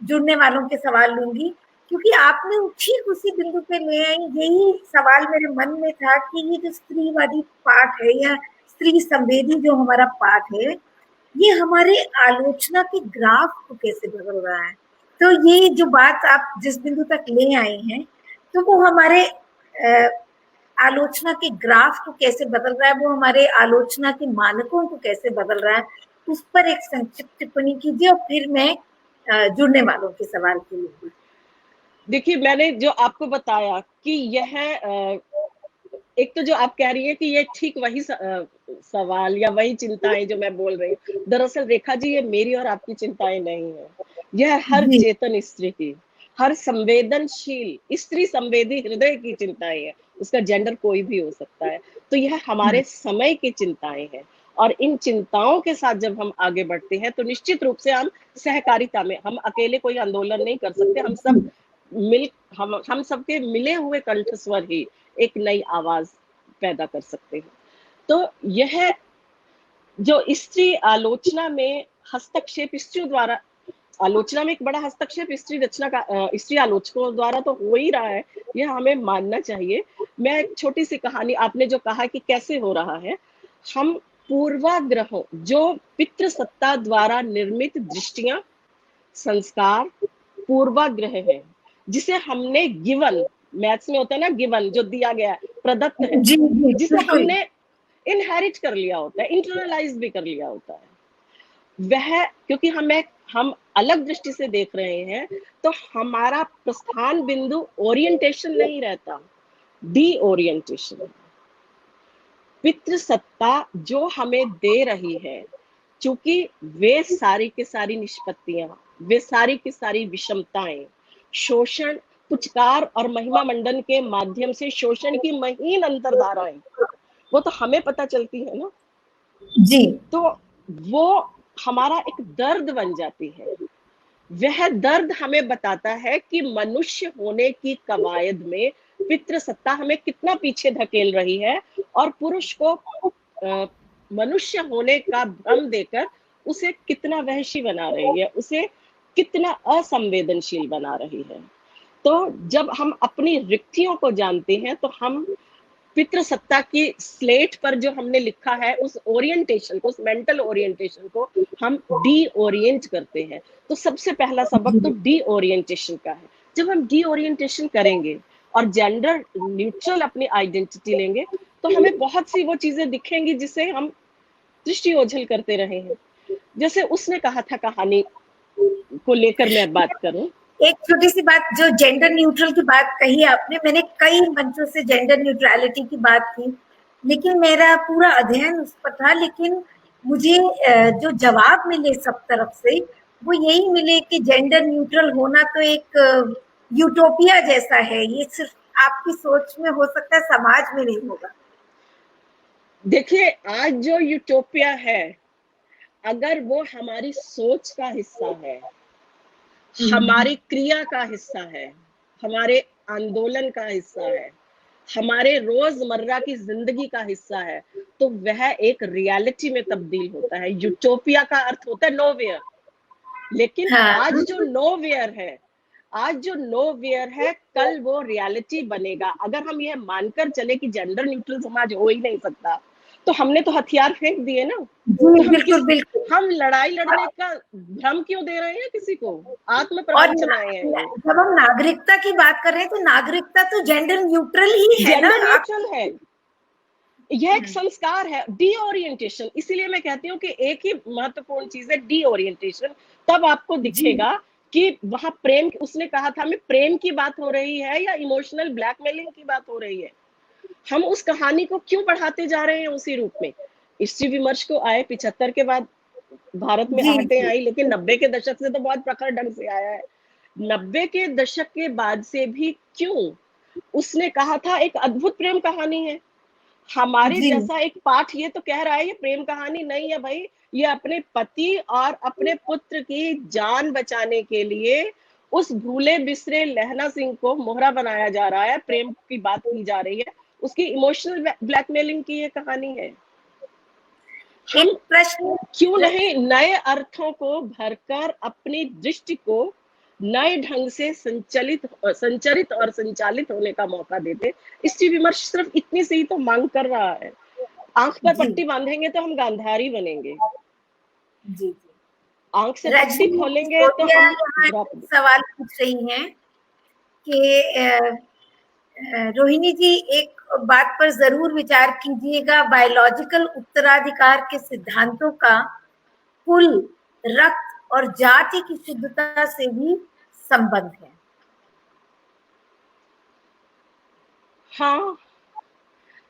जुड़ने वालों के सवाल लूँगी, क्योंकि आपने ठीक उसी बिंदु पे ले आई। यही सवाल मेरे मन में था कि ये जो स्त्रीवादी पाठ है या स्त्री संवेदी जो हमारा पाठ है, ये हमारे आलोचना के ग्राफ को कैसे बदल रहा है। तो ये जो बात आप जिस बिंदु तक ले आए हैं, तो वो हमारे आलोचना के ग्राफ को कैसे बदल रहा है, वो हमारे आलोचना के मानकों को कैसे बदल रहा है, उस पर एक संक्षिप्त टिप्पणी कीजिए और फिर मैं जुड़ने वालों के सवाल के लिए। देखिए, मैंने जो आपको बताया कि यह एक तो जो आप कह रही हैं कि ये ठीक वही सवाल या वही चिंताएं जो मैं बोल रही हूँ, दरअसल रेखा जी ये मेरी और आपकी चिंताएं नहीं है, यह हर जी। चेतन स्त्री की, हर संवेदनशील स्त्री संवेदी हृदय की चिंताएं है। उसका जेंडर कोई भी हो सकता है। तो यह हमारे समय की चिंताएं हैं और इन चिंताओं के साथ जब हम आगे बढ़ते हैं तो निश्चित रूप से हम सहकारिता में, हम अकेले कोई आंदोलन नहीं कर सकते, हम सब मिल हम सबके मिले हुए कंठस्वर ही एक नई आवाज पैदा कर सकते हैं। तो यह जो स्त्री आलोचना में हस्तक्षेप स्त्रियों द्वारा, आलोचना में एक बड़ा हस्तक्षेप स्त्री रचना का स्त्री आलोचकों द्वारा तो हो ही रहा है, यह हमें मानना चाहिए। मैं एक छोटी सी कहानी, आपने जो कहा कि कैसे हो रहा है, हम पूर्वाग्रहों जो पितृसत्ता द्वारा निर्मित दृष्टियां, संस्कार, पूर्वाग्रह है जिसे हमने गिवन, मैथ्स में होता है ना गिवन, जो दिया गया है, प्रदत्त है, जी, जी, जिसे बिल्कुल। हमने इनहेरिट कर लिया होता है, इंटरनलाइज भी कर लिया होता है, वह क्योंकि हम अलग दृष्टि से देख रहे हैं तो हमारा प्रस्थान बिंदु ओरिएंटेशन नहीं रहता, डी ओरिएंटेशन। पितृसत्ता जो हमें दे रही है, चूंकि वे सारी की सारी निष्पत्तियां, वे सारी की सारी विषमताएं, शोषण, पुचकार और महिमा मंडन के माध्यम से शोषण की महीन अंतरधाराएं, वो तो हमें पता चलती है ना। जी। तो वो हमारा एक दर्द बन जाती है। वह दर्द हमें बताता है कि मनुष्य होने की कवायद में पितृसत्ता हमें कितना पीछे धकेल रही है और पुरुष को मनुष्य होने का भ्रम देकर उसे कितना वहशी बना रही है, उसे कितना असंवेदनशील बना रही है। तो जब हम अपनी रिक्तियों को जानते हैं तो हम पितृसत्ता की स्लेट पर जो हमने लिखा है उस ओरिएंटेशन को, उस मेंटल ओरिएंटेशन को हम डी ओरिएंट करते हैं। तो सबसे पहला सबक तो डी ओरिएंटेशन का है। जब हम डी ओरिएंटेशन करेंगे और जेंडर न्यूट्रल अपनी आइडेंटिटी लेंगे तो हमें बहुत सी वो चीजें दिखेंगी जिसे हम दृष्टि ओझल करते रहे हैं। जैसे उसने कहा था, कहानी को लेकर मैं बात करूं, एक छोटी सी बात, जो जेंडर न्यूट्रल की बात कही आपने, मैंने कई मंचों से जेंडर न्यूट्रलिटी की बात की, लेकिन मेरा पूरा अध्ययन उस पर था, लेकिन मुझे जो जवाब मिले सब तरफ से वो यही मिले कि जेंडर न्यूट्रल होना तो एक यूटोपिया जैसा है, ये सिर्फ आपकी सोच में हो सकता है, समाज में नहीं होगा। देखिए आज जो यूटोपिया है, अगर वो हमारी सोच का हिस्सा है, हमारी क्रिया का हिस्सा है, हमारे आंदोलन का हिस्सा है, हमारे रोजमर्रा की जिंदगी का हिस्सा है, तो वह एक रियलिटी में तब्दील होता है। यूटोपिया का अर्थ होता है नोवेयर, लेकिन हाँ, आज जो नोवेयर है, आज जो नोवेयर है, कल वो रियलिटी बनेगा। अगर हम यह मानकर चले कि जेंडर न्यूट्रल समाज हो ही नहीं सकता, तो हमने तो हथियार फेंक दिए ना। तो जी बिल्कुल बिल्कुल। हम लड़ाई लड़ने का भ्रम क्यों दे रहे हैं किसी को? आत्म और प्रवंचनाएं हैं ये। जब हम नागरिकता की बात कर रहे हैं तो नागरिकता तो जेंडर न्यूट्रल ही है ना। जेंडर न्यूट्रल है, यह एक संस्कार है, डी ओरिएंटेशन। इसीलिए मैं कहती हूँ कि एक ही महत्वपूर्ण चीज है डी ओरिएंटेशन। तब आपको दिखेगा कि वहां प्रेम, उसने कहा था हमें प्रेम की बात हो रही है या इमोशनल ब्लैकमेलिंग की बात हो रही है। हम उस कहानी को क्यों बढ़ाते जा रहे हैं उसी रूप में? स्त्री विमर्श को आए 75 के बाद भारत में जी आहटें जी आई, लेकिन 90 के दशक से तो बहुत प्रखर ढंग से आया है। 90 के दशक के बाद से भी क्यों? उसने कहा था एक अद्भुत प्रेम कहानी है। हमारे जी जैसा एक पाठ ये तो कह रहा है ये प्रेम कहानी नहीं है भाई, ये अपने पति और अपने पुत्र की जान बचाने के लिए उस भूले बिसरे लहना सिंह को मोहरा बनाया जा रहा है, प्रेम की बात की जा रही है, उसकी इमोशनल ब्लैकमेलिंग की ये कहानी है। हम एक प्रश्न, क्यों नहीं नए अर्थों को भरकर अपनी दृष्टि को नए ढंग से संचरित और संचालित होने का मौका देते? स्त्री विमर्श सिर्फ इतनी सी ही तो मांग कर रहा है। आंख पर जी पट्टी बांधेंगे तो हम गांधारी बनेंगे, जी जी। आंख से पट्टी रजनी खोलेंगे तो सिसोदिया हम यहाँ एक द्रौपदी। सवाल पूछ रही हैं कि रोहिणी जी, एक बात पर जरूर विचार कीजिएगा, बायोलॉजिकल उत्तराधिकार के सिद्धांतों का कुल रक्त और जाति की शुद्धता से भी संबंध है। हाँ,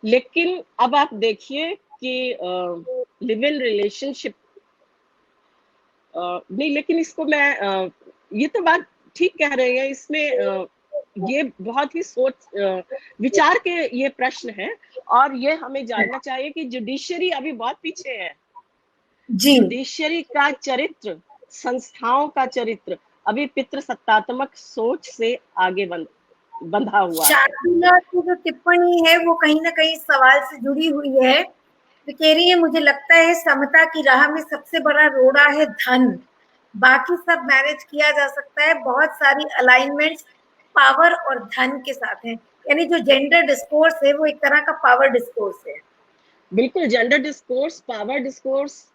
लेकिन अब आप देखिए कि लिव इन रिलेशनशिप, नहीं लेकिन इसको मैं ये तो बात ठीक कह रहे हैं, इसमें ये बहुत ही सोच विचार के ये प्रश्न है, और ये हमें जानना चाहिए कि जुडिशरी अभी बहुत पीछे है। जी जुडिशरी का चरित्र, संस्थाओं का चरित्र अभी पितृसत्तात्मक सोच से आगे बंधा हुआ है। शार्दुला की जो टिप्पणी है वो कहीं ना कहीं सवाल से जुड़ी हुई है। वो कह रही है, मुझे लगता है समता की राह में सबसे बड़ा रोड़ा है धन, बाकी सब मैनेज किया जा सकता है, बहुत सारी अलाइनमेंट्स पावर और धन के साथ हैं। यानी जो जेंडर डिस्कोर्स है वो एक तरह का पावर डिस्कोर्स है। बिल्कुल, जेंडर डिस्कोर्स पावर डिस्कोर्स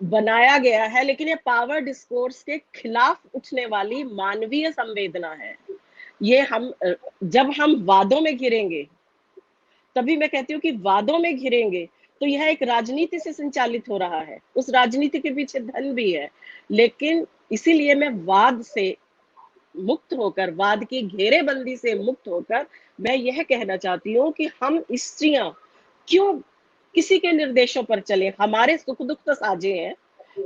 बनाया गया है, लेकिन ये पावर डिस्कोर्स के खिलाफ उठने वाली मानवीय संवेदना है। ये हम जब हम वादों में घिरेंगे, तभी मैं कहती हूँ कि वादों में घिरेंगे तो यह एक राजनीति से संचालित हो रहा है, उस राजनीति के पीछे धन भी है। लेकिन इसीलिए मैं वाद से मुक्त होकर, वाद की घेरेबंदी से मुक्त होकर मैं यह कहना चाहती हूँ कि हम स्त्रियां क्यों किसी के निर्देशों पर चले? हमारे सुख दुख तो साझे हैं,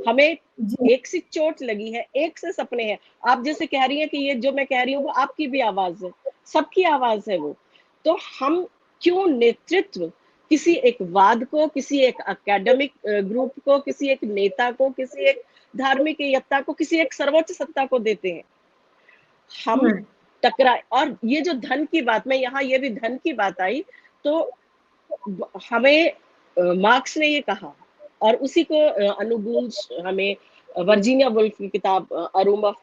हमें जी एक सी चोट लगी है, एक से सपने हैं। आप जैसे कह रही हैं कि ये जो मैं कह रही हूँ वो आपकी भी आवाज है, सबकी आवाज है वो। तो हम क्यों नेतृत्व किसी एक वाद को, किसी एक एकेडमिक ग्रुप को, किसी एक नेता को, किसी एक धार्मिक यत्ता को, किसी एक सर्वोच्च सत्ता को देते हैं? हम टकराए। और ये जो धन की बात, मैं यहाँ ये भी धन की बात आई, तो हमें मार्क्स ने ये कहा, और उसी को अनुगूंज हमें वर्जीनिया वुल्फ की किताब अ रूम ऑफ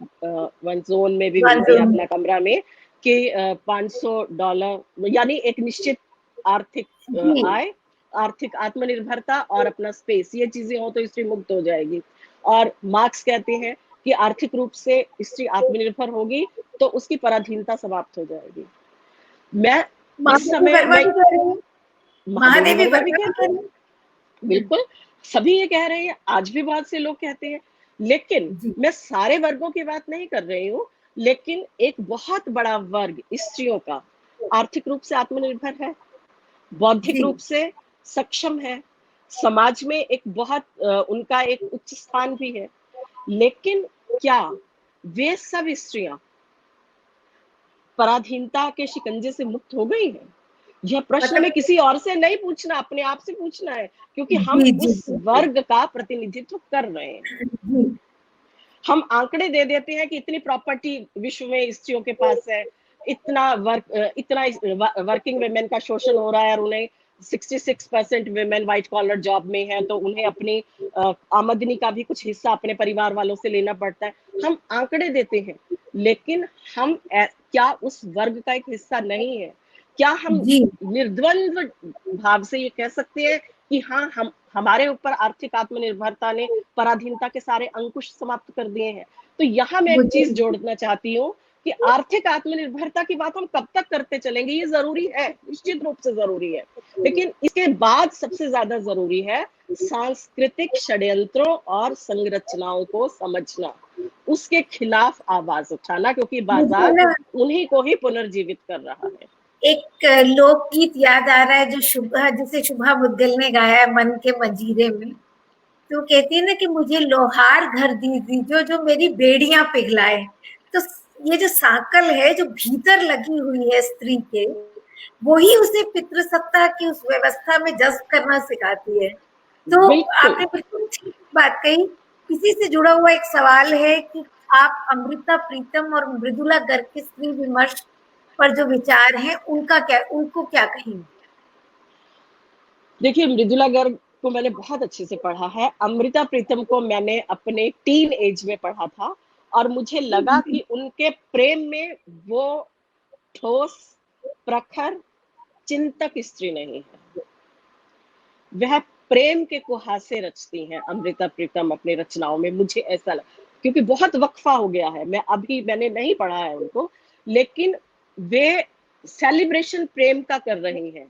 वन जोन में भी मिलती है, अपना कमरा में, कि $500 यानी एक निश्चित आर्थिक जी आय, आर्थिक आत्मनिर्भरता और अपना स्पेस, ये चीजें हो तो स्त्री मुक्त हो जाएगी। और मार्क्स कहते हैं कि आर्थिक रूप से स्त्री आत्मनिर्भर होगी तो उसकी पराधीनता समाप्त हो जाएगी। मैं इस महादेवी समय वर्मा मैं भी कह रही है, महादेवी महादेवी वर्मा भी वर्मा भी कहती कह है, रही है। बिल्कुल। सभी ये कह रहे हैं, आज भी बहुत से लोग कहते हैं। लेकिन जी, मैं सारे वर्गों की बात नहीं कर रही हूँ, लेकिन एक बहुत बड़ा वर्ग स्त्रियों का आर्थिक रूप से आत्मनिर्भर है, बौद्धिक जी। रूप से सक्षम है, समाज में एक बहुत उनका एक उच्च स्थान भी है। लेकिन क्या वे सब स्त्रियां पराधीनता के शिकंजे से मुक्त हो गई हैं? यह प्रश्न मतलब में किसी और से नहीं पूछना, अपने आप से पूछना है, क्योंकि हम जी, जी, उस बिल्कुल। वर्ग का प्रतिनिधित्व कर रहे हैं। जी, हम आंकड़े दे देते हैं कि इतनी प्रॉपर्टी विश्व में स्त्रियों के पास है, इतना वर्किंग वुमेन का शोषण हो रहा है, और उन्हें 66% वुमेन व्हाइट कॉलर जॉब में है, तो उन्हें अपनी आमदनी का भी कुछ हिस्सा अपने परिवार वालों से लेना पड़ता है। हम आंकड़े देते हैं, लेकिन क्या उस वर्ग का एक हिस्सा नहीं है? क्या हम जी, निर्द्वंद्व भाव से ये कह सकते हैं कि हाँ, हम हमारे ऊपर आर्थिक आत्मनिर्भरता ने पराधीनता के सारे अंकुश समाप्त कर दिए हैं? तो यहाँ मैं एक मुझे चीज जोड़ना चाहती हूँ कि आर्थिक आत्मनिर्भरता की बात हम कब तक करते चलेंगे? ये जरूरी है, निश्चित रूप से जरूरी है, लेकिन इसके बाद सबसे ज्यादा जरूरी है सांस्कृतिक षड्यंत्रों और संरचनाओं को समझना, उसके खिलाफ आवाज उठाना, क्योंकि मुझे बाजार ना उन्हीं को ही पुनर्जीवित कर रहा है। एक लोकगीत याद आ रहा है जो शुभा जिसे शुभा मुद्गल ने गाया है मन के मंजीरे में। तो कहती है ना कि मुझे लोहार घर दीजिए जो जो मेरी बेड़ियां पिघलाए। तो ये जो साकल है जो भीतर लगी हुई है स्त्री के, वही उसे पितृसत्ता की उस व्यवस्था में जज्ब करना सिखाती है। तो बिल्कुल। आपने बिल्कुल ठीक बात कही। इसी से जुड़ा हुआ एक सवाल है कि आप अमृता प्रीतम और मृदुला गर्ग के स्त्री विमर्श पर जो विचार हैं उनको क्या कहेंगे? देखिए, मृदुला गर्ग को मैंने बहुत अच्छे से पढ़ा है, अमृता प्रीतम को मैंने अपने टीन एज में पढ़ा था, और मुझे लगा कि उनके प्रेम में वो ठोस, प्रखर, चिंतक स्त्री नहीं है। वह प्रेम के कुहासे रचती हैं अमृता प्रीतम अपनी रचनाओं में, मुझे ऐसा लगा, क्योंकि बहुत वक्फा हो गया है, मैंने नहीं पढ़ा है उनको, लेकिन वे सेलिब्रेशन प्रेम का कर रही हैं।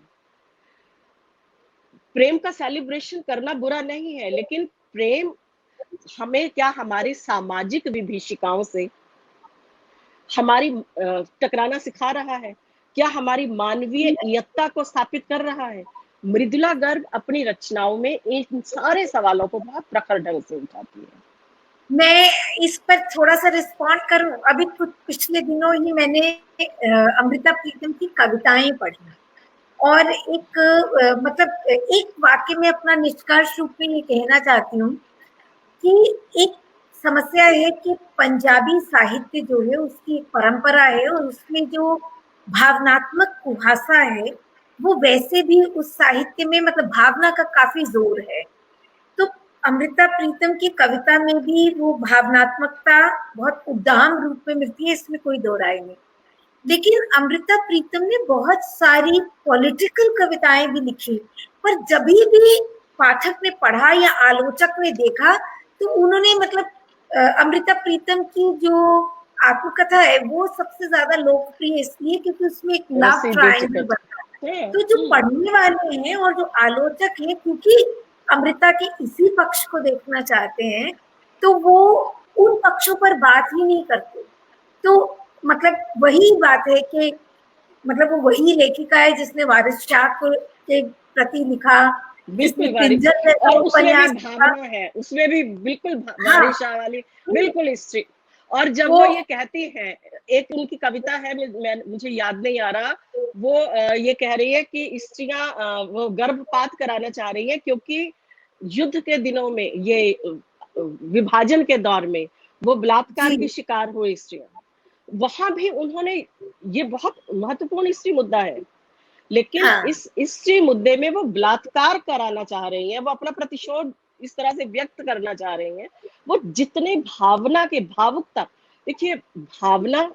प्रेम का सेलिब्रेशन करना बुरा नहीं है, लेकिन प्रेम हमें क्या हमारी सामाजिक विभीषिकाओं से हमारी टकराना सिखा रहा है? क्या हमारी मानवीयता को स्थापित कर रहा है? मृदुला गर्ग अपनी रचनाओं में इन सारे सवालों को बहुत प्रखर ढंग से उठाती है। मैं इस पर थोड़ा सा रिस्पॉन्ड करूं। अभी कुछ पिछले दिनों ही मैंने अमृता प्रीतम की कविताएं पढ़ी और मतलब एक वाक्य में अपना निष्कर्ष रूप में ये कहना चाहती हूँ कि एक समस्या है कि पंजाबी साहित्य जो है उसकी एक परंपरा है और उसमें जो भावनात्मक कुहासा है वो वैसे भी उस साहित्य में मतलब भावना का काफी जोर है। तो अमृता प्रीतम की कविता में भी वो भावनात्मकता बहुत उद्दाम रूप में मिलती है, इसमें कोई दो राय नहीं। लेकिन अमृता प्रीतम ने बहुत सारी पॉलिटिकल कविताएं भी लिखी, पर जब भी पाठक ने पढ़ा या आलोचक ने देखा तो उन्होंने मतलब अमृता प्रीतम की जो आत्मकथा है वो सबसे ज्यादा लोकप्रिय इसलिए क्योंकि उसमें एक लव प्रसिद्ध ट्रायंगल चिकट बनता है। है। तो जो पढ़ने वाले हैं और जो आलोचक हैं क्योंकि अमृता के इसी पक्ष को देखना चाहते हैं तो वो उन पक्षों पर बात ही नहीं करते। तो मतलब वही बात है कि मतलब वो वही लेखिका है जिसने वारिस शाह को के प्रति लिखा, जिसने बिल्कुल वारी, पिंजर जैसा और उसमें भी उपन्यास लिखा। भावना है, उसमें भी बिल्कुल हाँ, वारिस शाह वाली बिल्कुल हिस्ट्री। और जब वो वो ये कहती हैं, एक उनकी कविता है, मुझे याद नहीं आ रहा, वो ये कह रही है कि स्त्रियां वो गर्भपात कराना चाह रही है, क्योंकि युद्ध के दिनों में ये विभाजन के दौर में वो बलात्कार की जी, शिकार हुई स्त्रियां, वहां भी उन्होंने, ये बहुत महत्वपूर्ण स्त्री मुद्दा है, लेकिन हाँ, इस स्त्री मुद्दे में वो बलात्कार कराना चाह रही हैं, वो अपना प्रतिशोध इस तरह से व्यक्त करना चाह रही हैं। वो जितने भावना के भावुकता, देखिए, भावना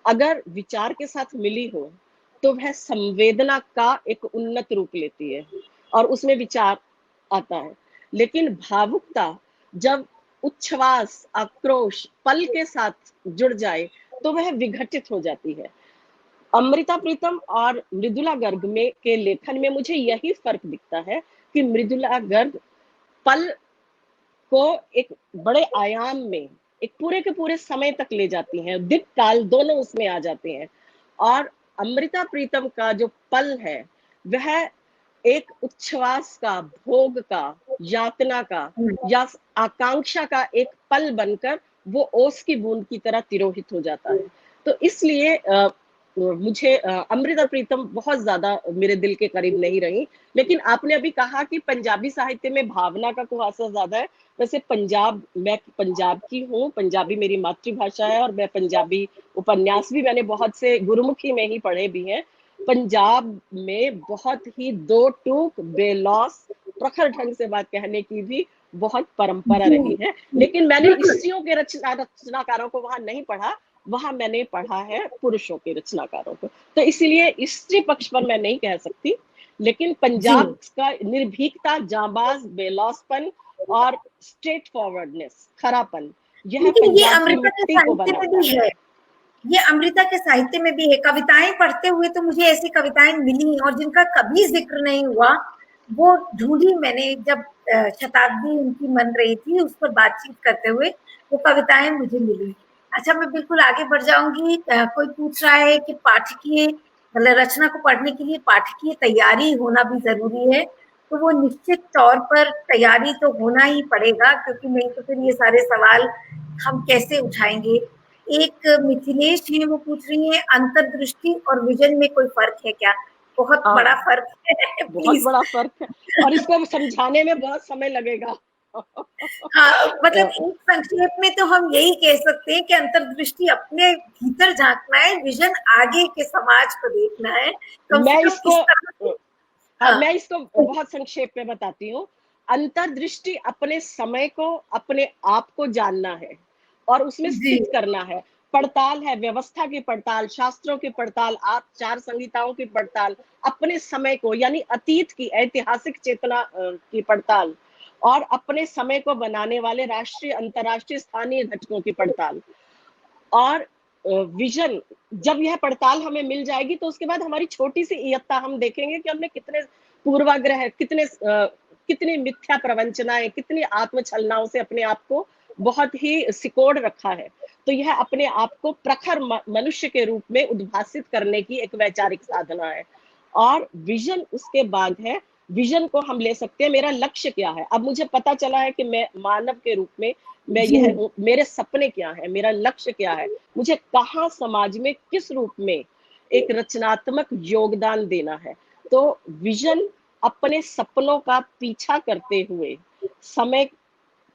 अगर विचार के साथ मिली हो तो वह संवेदना का एक उन्नत रूप लेती है और उसमें विचार आता है। लेकिन भावुकता जब उच्छ्वास, आक्रोश, पल के साथ जुड़ जाए तो वह विघटित हो जाती है। अमृता प्रीतम और मृदुला गर्ग में के लेखन में मुझे यही फर्क दिखता है कि मृदुला गर्ग पल को एक बड़े आयाम में, एक पूरे के पूरे समय तक ले जाती हैं, दिक काल दोनों उसमें आ जाते हैं। और अमृता प्रीतम का जो पल है, वह एक उच्छ्वास का, भोग का, यातना का हुँ। या आकांक्षा का एक पल बनकर वो ओस की बूंद की तरह तिरोहित हो जाता है। तो इसलिए मुझे अमृता प्रीतम बहुत ज़्यादा मेरे दिल के करीब नहीं रही। लेकिन आपने अभी कहा कि पंजाबी साहित्य में भावना का कुहासा ज़्यादा है। वैसे मैं पंजाब की हूँ, पंजाबी मेरी मातृभाषा है और मैं पंजाबी उपन्यास भी मैंने बहुत से गुरुमुखी में ही पढ़े भी हैं। पंजाब में बहुत ही दो टूक, बेलौस, प्रखर ढंग से बात कहने की भी बहुत परंपरा जी, रही है। जी, लेकिन मैंने बिल्कुल। स्त्रियों के रचनाकारों को वहाँ नहीं पढ़ा, वहाँ मैंने पढ़ा है पुरुषों के रचनाकारों को। तो इसीलिए स्त्री पक्ष पर मैं नहीं कह सकती, लेकिन जी, पंजाब का निर्भीकता, जांबाज, बेलौसपन और स्ट्रेट फॉरवर्डनेस, खरापन, यह लेकिन ये पंजाब की अमृता के मिट्टी को साहित्य में बनाता भी है। है। ये अमृता के साहित्य में भी है। कविताएँ पढ़ते हुए तो मुझे ऐसी कविताएँ मिली और जिनका कभी ज़िक्र नहीं हुआ, वो ढूँढी मैंने जब शताब्दी उनकी मन रही थी, उस पर बातचीत करते हुए, वो कविताएँ मुझे मिली। अच्छा, मैं बिल्कुल आगे बढ़ जाऊँगी। कोई पूछ रहा है कि पाठकीय मतलब रचना को पढ़ने के लिए पाठकीय तैयारी होना भी ज़रूरी है, तो वो निश्चित तौर पर तैयारी तो होना ही पड़ेगा, क्योंकि नहीं तो फिर ये सारे सवाल हम कैसे उठाएँगे। एक मिथिलेश हैं, वो पूछ रही हैं अंतर्दृष्टि और विजन में कोई फ़र्क है क्या? बहुत बड़ा हाँ, फ़र्क है बहुत प्लीज़। बड़ा फ़र्क है और इसको समझाने में बहुत समय लगेगा। हाँ, मतलब अ, एक संक्षेप में तो हम यही कह सकते हैं कि अंतर्दृष्टि अपने भीतर झाँकना है, विजन आगे के समाज को देखना है, कम से मैं कम इसको इस तरह से। हाँ, हाँ, मैं इसको बहुत संक्षेप में बताती हूँ। अंतर्दृष्टि अपने समय को, अपने आप को जानना है और उसमें जी, स्थित करना है। पड़ताल है, व्यवस्था की पड़ताल, शास्त्रों की पड़ताल, आचार संहिताओं की पड़ताल, अपने समय को यानी अतीत की ऐतिहासिक चेतना की पड़ताल और अपने समय को बनाने वाले राष्ट्रीय, अंतर्राष्ट्रीय, स्थानीय घटकों की पड़ताल। और विजन, जब यह पड़ताल हमें मिल जाएगी तो उसके बाद हमारी छोटी सी इयत्ता हम देखेंगे कि हमने कितने पूर्वाग्रह, कितनी मिथ्या प्रवंचनाएं, कितनी आत्मछलनाओं से अपने आप को बहुत ही सिकोड़ रखा है। तो यह अपने आप को प्रखर मनुष्य के रूप में उद्भासित करने की एक वैचारिक साधना है। और विजन उसके बाद है, विजन को हम ले सकते हैं, मेरा लक्ष्य क्या है। अब मुझे पता चला है कि मैं मानव के रूप में मैं जी, यह हूँ, मेरे सपने क्या है, मेरा लक्ष्य क्या है, मुझे कहाँ समाज में किस रूप में एक रचनात्मक योगदान देना है। तो विजन अपने सपनों का पीछा करते हुए समय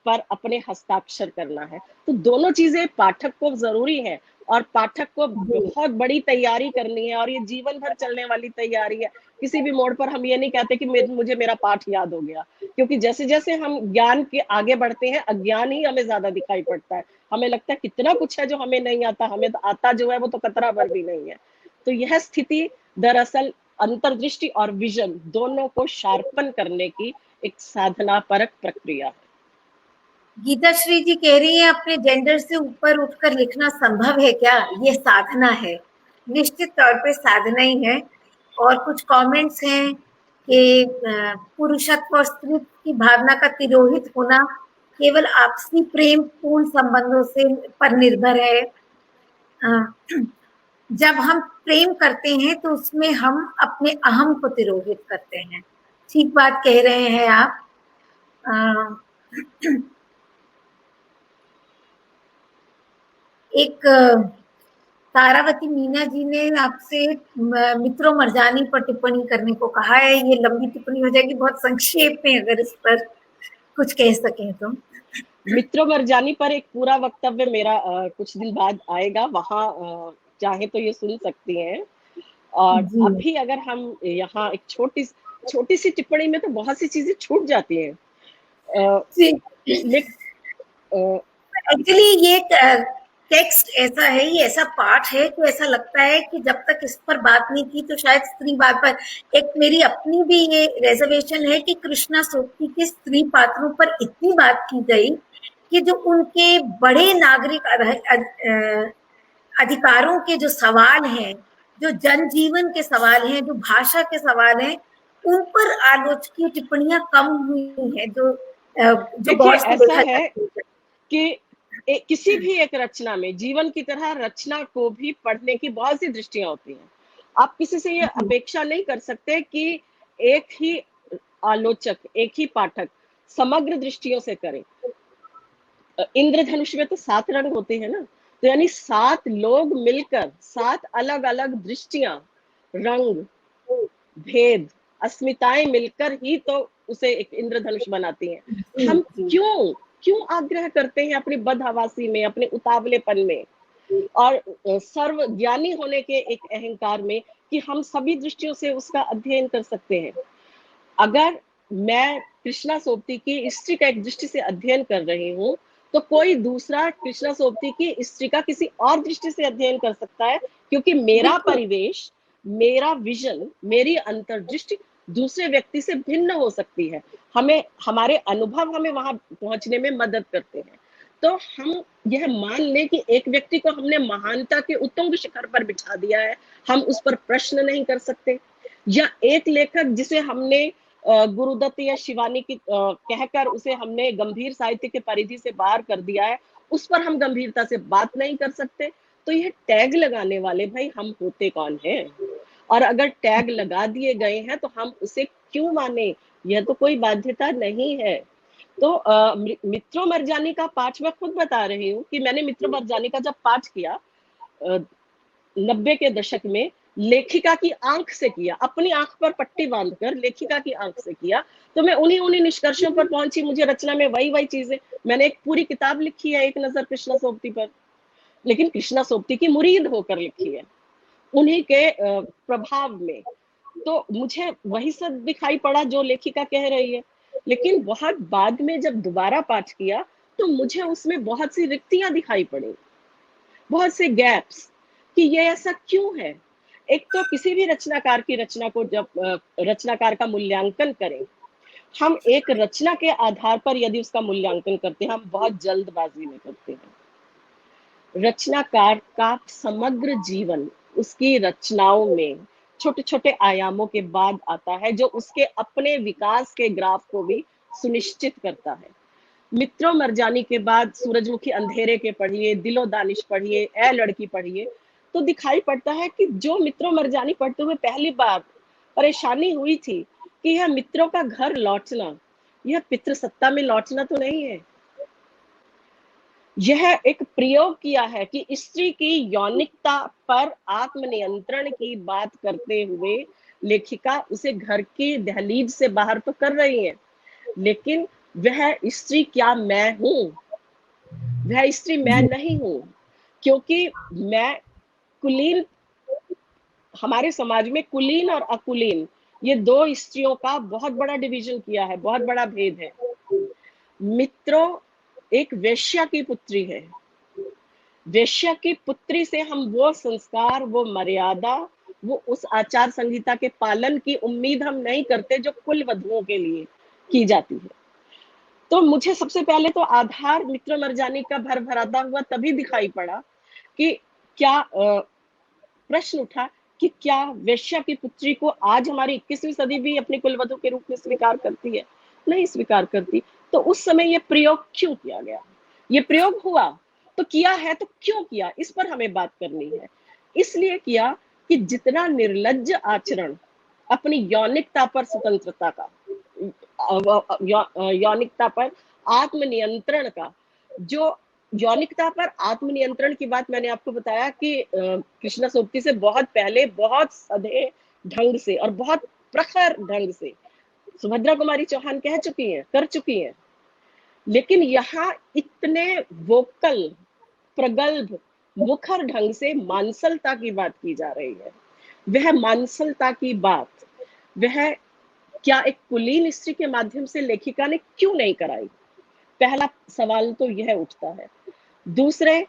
पर अपने हस्ताक्षर करना है। तो दोनों चीजें पाठक को जरूरी है और पाठक को जी, बहुत बड़ी तैयारी करनी है और ये जीवन भर चलने वाली तैयारी है। किसी भी मोड़ पर हम ये नहीं कहते कि मुझे मेरा पाठ याद हो गया, क्योंकि जैसे जैसे हम ज्ञान के आगे बढ़ते हैं, अज्ञान ही हमें ज्यादा दिखाई पड़ता है। हमें लगता है कितना कुछ है जो हमें नहीं आता, हमें तो आता जो है वो तो कतरा भर भी नहीं है। तो यह स्थिति दरअसल अंतर्दृष्टि और विजन दोनों को शार्पन करने की एक साधना परक प्रक्रिया है। गीता श्री जी कह रही हैं अपने जेंडर से ऊपर उठकर लिखना संभव है क्या? ये साधना है। निश्चित तौर पे साधना ही है। और कुछ कमेंट्स हैं कि पुरुषत्व और स्त्रीत्व की भावना का तिरोहित होना केवल आपसी प्रेम पूर्ण संबंधों से पर निर्भर है। जब हम प्रेम करते हैं तो उसमें हम अपने अहम को तिरोहित करते हैं। ठीक बात कह रहे हैं आप। अ, एक तारावती मीना जी ने आपसे मित्रों मरजानी पर टिप्पणी करने को कहा है। ये लंबी टिप्पणी हो जाएगी, बहुत संक्षेप में अगर इस पर कुछ कह सकें तो। मित्रों मरजानी पर एक पूरा वक्तव्य मेरा कुछ दिन बाद आएगा, वहां चाहे तो ये सुन सकती हैं। और जी, अभी अगर हम यहाँ एक छोटी सी टिप्पणी में तो बहुत सी चीजें छूट जाती हैं। अ, जी। लेक अ, एक्चुअली ये टेक्स्ट ऐसा है, ये ऐसा पाठ है कि ऐसा लगता है कि जब तक इस पर बात नहीं की तो शायद स्त्री बात पर। एक मेरी अपनी भी ये रिजर्वेशन है कि कृष्णा सोबती के स्त्री पात्रों पर इतनी बात की गई कि जो उनके बड़े नागरिक अधिकारों के जो सवाल हैं, जो जनजीवन के सवाल हैं, जो भाषा के सवाल हैं, उन पर आलोचकीय टिप्पणियां कम हुई हैं। जो जो देखिए बहुत से ऐसा देखा है जाता है। कि किसी भी एक रचना में जीवन की तरह रचना को भी पढ़ने की बहुत सी दृष्टियां होती हैं। आप किसी से ये जी, अपेक्षा नहीं कर सकते कि एक ही आलोचक, एक ही पाठक समग्र दृष्टियों से करे। इंद्रधनुष में तो 7 रंग होते हैं ना, तो यानी 7 लोग मिलकर 7 अलग-अलग दृष्टियां, रंग, भेद, अस्मिताएं मिलकर ही तो उसे एक इंद्रधनुष बनाती हैं। जी, हम जी। क्यों क्यों आग्रह करते हैं अपनी बदहवासी में, अपने उतावलेपन में और सर्व ज्ञानी होने के एक अहंकार में कि हम सभी दृष्टियों से उसका अध्ययन कर सकते हैं। अगर मैं कृष्णा सोबती की स्त्री का एक दृष्टि से अध्ययन कर रही हूँ, तो कोई दूसरा कृष्णा सोबती की स्त्री का किसी और दृष्टि से अध्ययन कर सकता है, क्योंकि मेरा बिल्कुल, परिवेश, मेरा विजन, मेरी अंतर्दृष्टि दूसरे व्यक्ति से भिन्न हो सकती है। हमें हमारे अनुभव हमें वहां पहुंचने में मदद करते हैं। तो हम यह मान लें कि एक व्यक्ति को हमने महानता के उत्तुंग शिखर पर बिठा दिया है, हम उस पर प्रश्न नहीं कर सकते, या एक लेखक जिसे हमने गुरुदत्त या शिवानी की कहकर उसे हमने गंभीर साहित्य के परिधि से बाहर कर दिया है, उस पर हम गंभीरता से बात नहीं कर सकते। तो यह टैग लगाने वाले भाई हम होते कौन हैं? और अगर टैग लगा दिए गए हैं तो हम उसे क्यों माने? यह तो कोई बाध्यता नहीं है। तो मित्रों मरजानी का पाठ मैं खुद बता रही हूँ कि मैंने मित्रों मरजानी का जब पाठ किया 90 के दशक में, लेखिका की आंख से किया, अपनी आंख पर पट्टी बांधकर लेखिका की आंख से किया, तो मैं उन्हीं उन्हीं निष्कर्षों पर पहुंची। मुझे रचना में वही वही चीजें, मैंने एक पूरी किताब लिखी है एक नजर कृष्णा सोबती पर, लेकिन कृष्णा सोबती की मुरीद होकर लिखी है, उन्हीं के प्रभाव में। तो मुझे वही सब दिखाई पड़ा जो लेखिका कह रही है, लेकिन बहुत बाद में जब दोबारा पाठ किया तो मुझे उसमें बहुत सी रिक्तियां दिखाई पड़ी, बहुत से गैप्स, कि ये ऐसा क्यों है। एक तो किसी भी रचनाकार की रचना को जब रचनाकार का मूल्यांकन करें, हम एक रचना के आधार पर यदि उसका मूल्यांकन करते हैं, हम बहुत जल्दबाजी में करते हैं। रचनाकार का समग्र जीवन उसकी रचनाओं में छोटे छोटे आयामों के बाद आता है, जो उसके अपने विकास के ग्राफ को भी सुनिश्चित करता है। मित्रों मरजानी के बाद सूरजमुखी अंधेरे के पढ़िए, दिलो दानिश पढ़िए, ए लड़की पढ़िए, तो दिखाई पड़ता है कि जो मित्रों मरजानी पढ़ते हुए पहली बार परेशानी हुई थी कि यह मित्रों का घर लौटना, यह पितृसत्ता में लौटना तो नहीं है। यह एक प्रयोग किया है कि स्त्री की यौनिकता पर आत्मनियंत्रण की बात करते हुए लेखिका उसे घर की दहलीज से बाहर तो कर रही है, लेकिन वह स्त्री क्या मैं हूं, वह स्त्री मैं जी, नहीं हूं। क्योंकि मैं कुलीन, हमारे समाज में कुलीन और अकुलीन, ये दो स्त्रियों का बहुत बड़ा डिवीजन किया है, बहुत बड़ा भेद है। मित्रों एक वेश्या की पुत्री है, वेश्या की पुत्री से हम वो संस्कार, वो मर्यादा, वो उस आचार संहिता के पालन की उम्मीद हम नहीं करते जो कुल वधुओं के लिए की जाती है। तो मुझे सबसे पहले तो आधार मित्र मरजानी का भरभराता हुआ तभी दिखाई पड़ा कि क्या प्रश्न उठा कि क्या वेश्या की पुत्री को आज हमारी 21वीं सदी भी अपनी कुलवधु के रूप में स्वीकार करती है? नहीं स्वीकार करती। तो उस समय ये प्रयोग क्यों किया गया? ये प्रयोग हुआ तो किया है, तो क्यों किया, इस पर हमें बात करनी है। इसलिए किया कि जितना निर्लज्ज आचरण अपनी यौनिकता पर स्वतंत्रता का, यौनिकता पर आत्मनियंत्रण का, जो यौनिकता पर आत्मनियंत्रण की बात मैंने आपको बताया कि कृष्णा सोबती से बहुत पहले, बहुत सधे ढंग से और बहुत प्रखर ढंग से सुभद्रा कुमारी चौहान कह चुकी हैं, कर चुकी हैं। लेकिन यहाँ इतने वोकल, प्रगल्भ, मुखर ढंग से मानसलता की बात की जा रही है। वह मानसलता की बात, वह क्या एक कुलीन स्त्री के माध्यम से लेखिका ने क्यों नहीं कराई? पहला सवाल तो यह उठता है। दूसरे,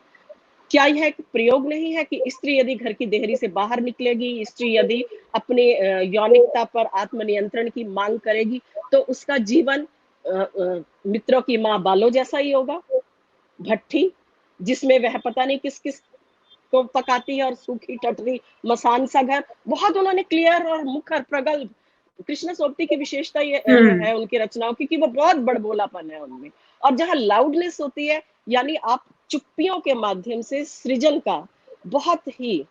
क्या यह एक प्रयोग नहीं है कि स्त्री यदि घर की देहरी से बाहर निकलेगी, स्त्री यदि अपने यौनिकता पर आत्मनियंत्रण की मांग करेगी, तो उसका जीवन मित्रों की माँ बालो जैसा ही होगा, भट्ठी, जिसमें वह पता नहीं किस किस को पकाती है, और सूखी टटरी मसान सा घर। बहुत उन्होंने क्लियर और मुखर प्रगल्भ कृष्णा सोबती की विशेषता ये हम्म। है उनकी रचनाओं की कि वो बहुत बड़बोलापन है उनमें, और जहाँ लाउडनेस होती है, यानी आप चुप्पियों के माध्यम से सृजन का बहुत ही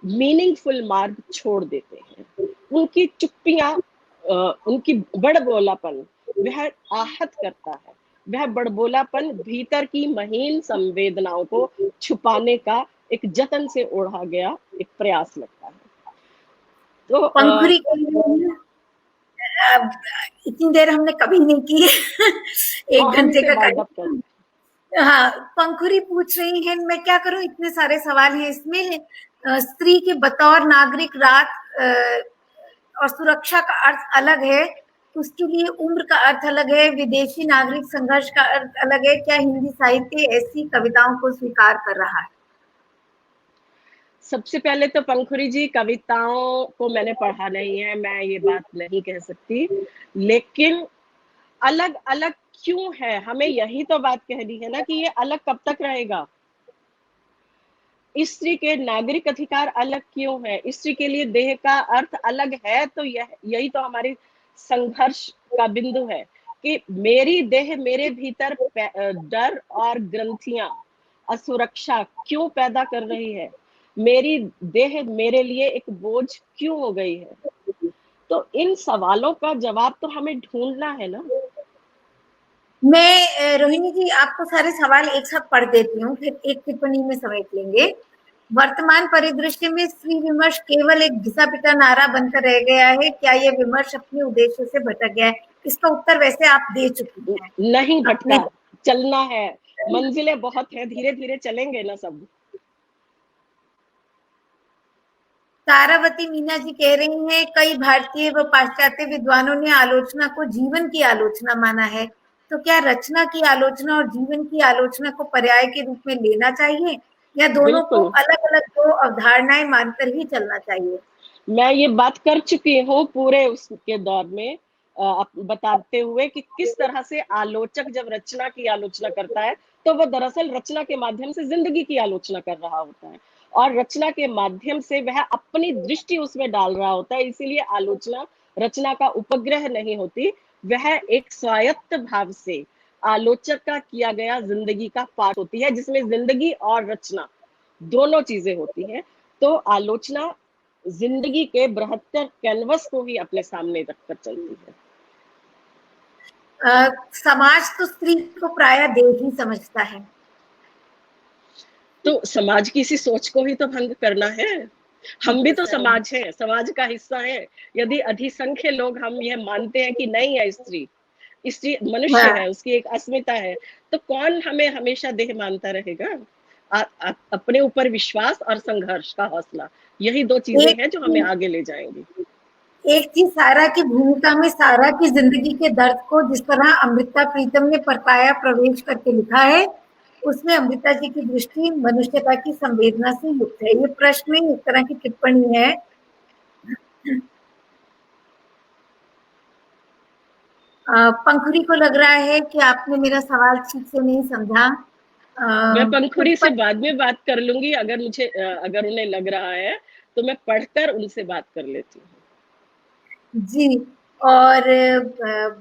मीनिंगफुल मार्ग छोड़ देते हैं। उनकी चुप्पियां, उनकी बड़बोलापन वह आहत करता है। वह बड़बोलापन भीतर की महीन संवेदनाओं को छुपाने का एक जतन से ओढ़ा गया एक प्रयास लगता है। तो पंखुड़ी के लिए अब इतनी देर हमने कभी नहीं की है। हाँ, एक हम घंटे इसे का वाइंड अप कर। कार्यक्रम। हाँ, पंखुड़ी पूछ रही है मैं क्या करूं, इतने सारे सवाल हैं इसमें। स्त्री के बतौर नागरिक रात और सुरक्षा का अर्थ अलग है, उसके लिए उम्र का अर्थ अलग है, विदेशी नागरिक संघर्ष का अर्थ अलग है। क्या हिंदी साहित्य ऐसी कविताओं को स्वीकार कर रहा है? सबसे पहले तो पंखुरी जी, कविताओं को मैंने पढ़ा नहीं है, मैं ये बात नहीं कह सकती, लेकिन अलग अलग क्यों है, हमें यही तो बात कहनी है ना कि ये अलग कब तक रहेगा। स्त्री के नागरिक अधिकार अलग क्यों है, स्त्री के लिए देह का अर्थ अलग है, तो यही तो हमारी संघर्ष का बिंदु है कि मेरी देह मेरे भीतर डर और ग्रंथियां असुरक्षा क्यों पैदा कर रही है, मेरी देह मेरे लिए एक बोझ क्यों हो गई है। तो इन सवालों का जवाब तो हमें ढूंढना है ना। मैं रोहिणी जी आपको सारे सवाल एक साथ पढ़ देती हूँ, फिर एक टिप्पणी में समेट लेंगे। वर्तमान परिदृश्य में स्त्री विमर्श केवल एक घिसा पिटा नारा बनकर रह गया है, क्या यह विमर्श अपने उद्देश्य से भटक गया है? इसका उत्तर वैसे आप दे चुकी हैं नहीं अपने। भटका, चलना है, मंजिलें बहुत है, धीरे धीरे चलेंगे ना सब। तारावती मीना जी कह रही हैं कई भारतीय व पाश्चात्य विद्वानों ने आलोचना को जीवन की आलोचना माना है, तो क्या रचना की आलोचना और जीवन की आलोचना को पर्याय के रूप में लेना चाहिए, या दोनों को बिल्कुल, अलग अलग दो अवधारणाएं मानकर ही चलना चाहिए? मैं ये बात कर चुकी हूँ पूरे उसके दौर में, बताते हुए कि किस तरह से आलोचक जब रचना की आलोचना करता है तो वो दरअसल रचना के माध्यम से जिंदगी की आलोचना कर रहा होता है, और रचना के माध्यम से वह अपनी दृष्टि उसमें डाल रहा होता है। इसीलिए आलोचना रचना का उपग्रह नहीं होती, वह एक स्वायत्त भाव से आलोचक का किया गया जिंदगी का पाठ होती है, जिसमें जिंदगी और रचना दोनों चीजें होती हैं। तो आलोचना जिंदगी के बृहत्तर कैनवस को ही अपने सामने रखकर चलती है। समाज तो स्त्री को प्राय देव ही समझता है। तो समाज की इसी सोच को ही तो भंग करना है। हम भी तो समाज हैं, समाज का हिस्सा है। यदि अधिसंख्य लोग हम यह मानते हैं कि नहीं है स्त्री, स्त्री मनुष्य हाँ, है, उसकी एक अस्मिता है, तो कौन हमें हमेशा देह मानता रहेगा। अपने ऊपर विश्वास और संघर्ष का हौसला, यही दो चीजें एक हैं जो हमें आगे ले जाएंगी। एक थी सारा की भूमिका में सारा की जिंदगी के दर्द को जिस तरह अमृता प्रीतम ने परपाया प्रवेश करके लिखा है, उसमें अमृता जी की दृष्टि मनुष्यता की संवेदना से युक्त है। ये प्रश्न एक तरह की टिप्पणी है। पंखुड़ी को लग रहा है कि आपने मेरा सवाल ठीक से नहीं समझा। मैं पंखुरी से ऊपर बाद में बात कर लूंगी, अगर मुझे अगर उन्हें लग रहा है तो मैं पढ़कर उनसे बात कर लेती हूँ। जी, और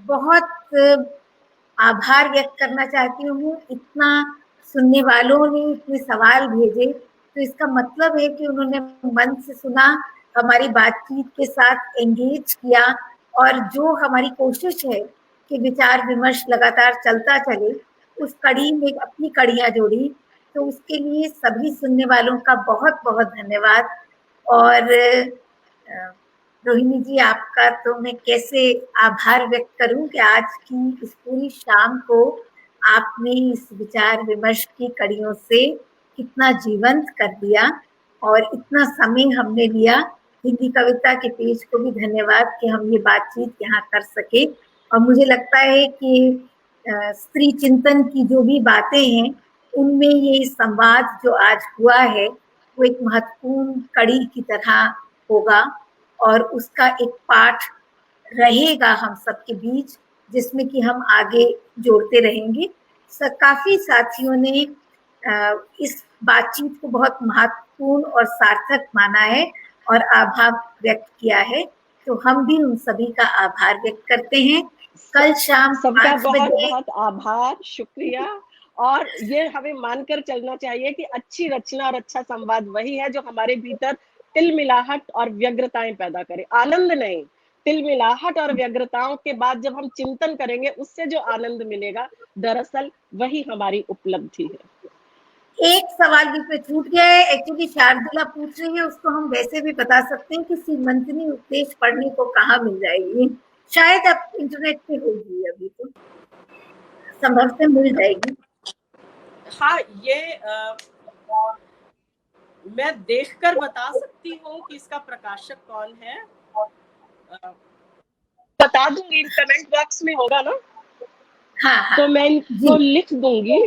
बहुत आभार व्यक्त करना चाहती हूँ। इतना सुनने वालों ने इतने सवाल भेजे, तो इसका मतलब है कि उन्होंने मन से सुना, हमारी बातचीत के साथ एंगेज किया, और जो हमारी कोशिश है कि विचार विमर्श लगातार चलता चले, उस कड़ी में अपनी कड़ियां जोड़ी। तो उसके लिए सभी सुनने वालों का बहुत बहुत धन्यवाद। और रोहिणी जी आपका तो मैं कैसे आभार व्यक्त करूं कि आज की इस पूरी शाम को आपने इस विचार विमर्श की कड़ियों से कितना जीवंत कर दिया, और इतना समय हमने लिया। हिंदी कविता के पेज को भी धन्यवाद कि हम ये बातचीत यहाँ कर सके। और मुझे लगता है कि स्त्री चिंतन की जो भी बातें हैं, उनमें ये संवाद जो आज हुआ है वो एक महत्वपूर्ण कड़ी की तरह होगा, और उसका एक पाठ रहेगा हम सबके बीच, जिसमें कि हम आगे जोड़ते रहेंगे। काफी साथियों ने इस बातचीत को बहुत महत्वपूर्ण और सार्थक माना है और आभार व्यक्त किया है। तो हम भी उन सभी का आभार व्यक्त करते हैं। कल शाम सबका 5 बहुत बजे बहुत आभार, शुक्रिया। और ये हमें मानकर चलना चाहिए कि अच्छी रचना और अच्छा संवाद वही है जो हमारे भीतर तिलमिलाहट और व्यग्रताएं पैदा करे, आनंद नहीं। तिलमिलाहट और व्यग्रताओं के बाद जब हम चिंतन करेंगे, उससे जो आनंद मिलेगा, दरअसल वही हमारी उपलब्धि है। एक सवाल बीच में छूट गया है, एक्चुअली शार्दुला पूछ रही है, उसको हम वैसे भी बता सकते हैं कि सीमंतनी उपदेश पढ़ने को कहाँ मिल जाएगी। शायद अब इंटरनेट पे होगी, अभी तो संभव से मिल जाएगी। हाँ, ये मैं देखकर बता सकती हूँ कि इसका प्रकाशक कौन है। बता दूंगी, कमेंट बॉक्स में होगा ना, हाँ हाँ तो मैं जी, इनको लिख दूंगी।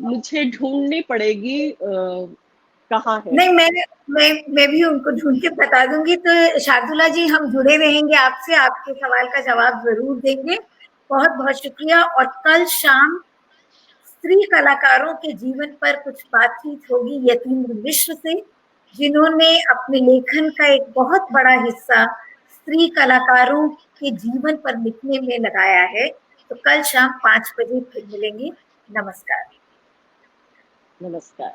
मुझे ढूंढनी पड़ेगी कहाँ है। नहीं मैं भी उनको ढूंढ के बता दूंगी। तो शार्दुला जी, हम जुड़े रहेंगे आपसे, आपके सवाल का जवाब जरूर देंगे। बहुत बहुत शुक्रिया। और कल शाम स्त्री कलाकारों के जीवन पर कुछ बातचीत होगी यतीन्द्र मिश्र से, जिन्होंने अपने लेखन का एक बहुत बड़ा हिस्सा स्त्री कलाकारों के जीवन पर लिखने में लगाया है। तो कल शाम 5 बजे फिर मिलेंगे। नमस्कार। नमस्कार।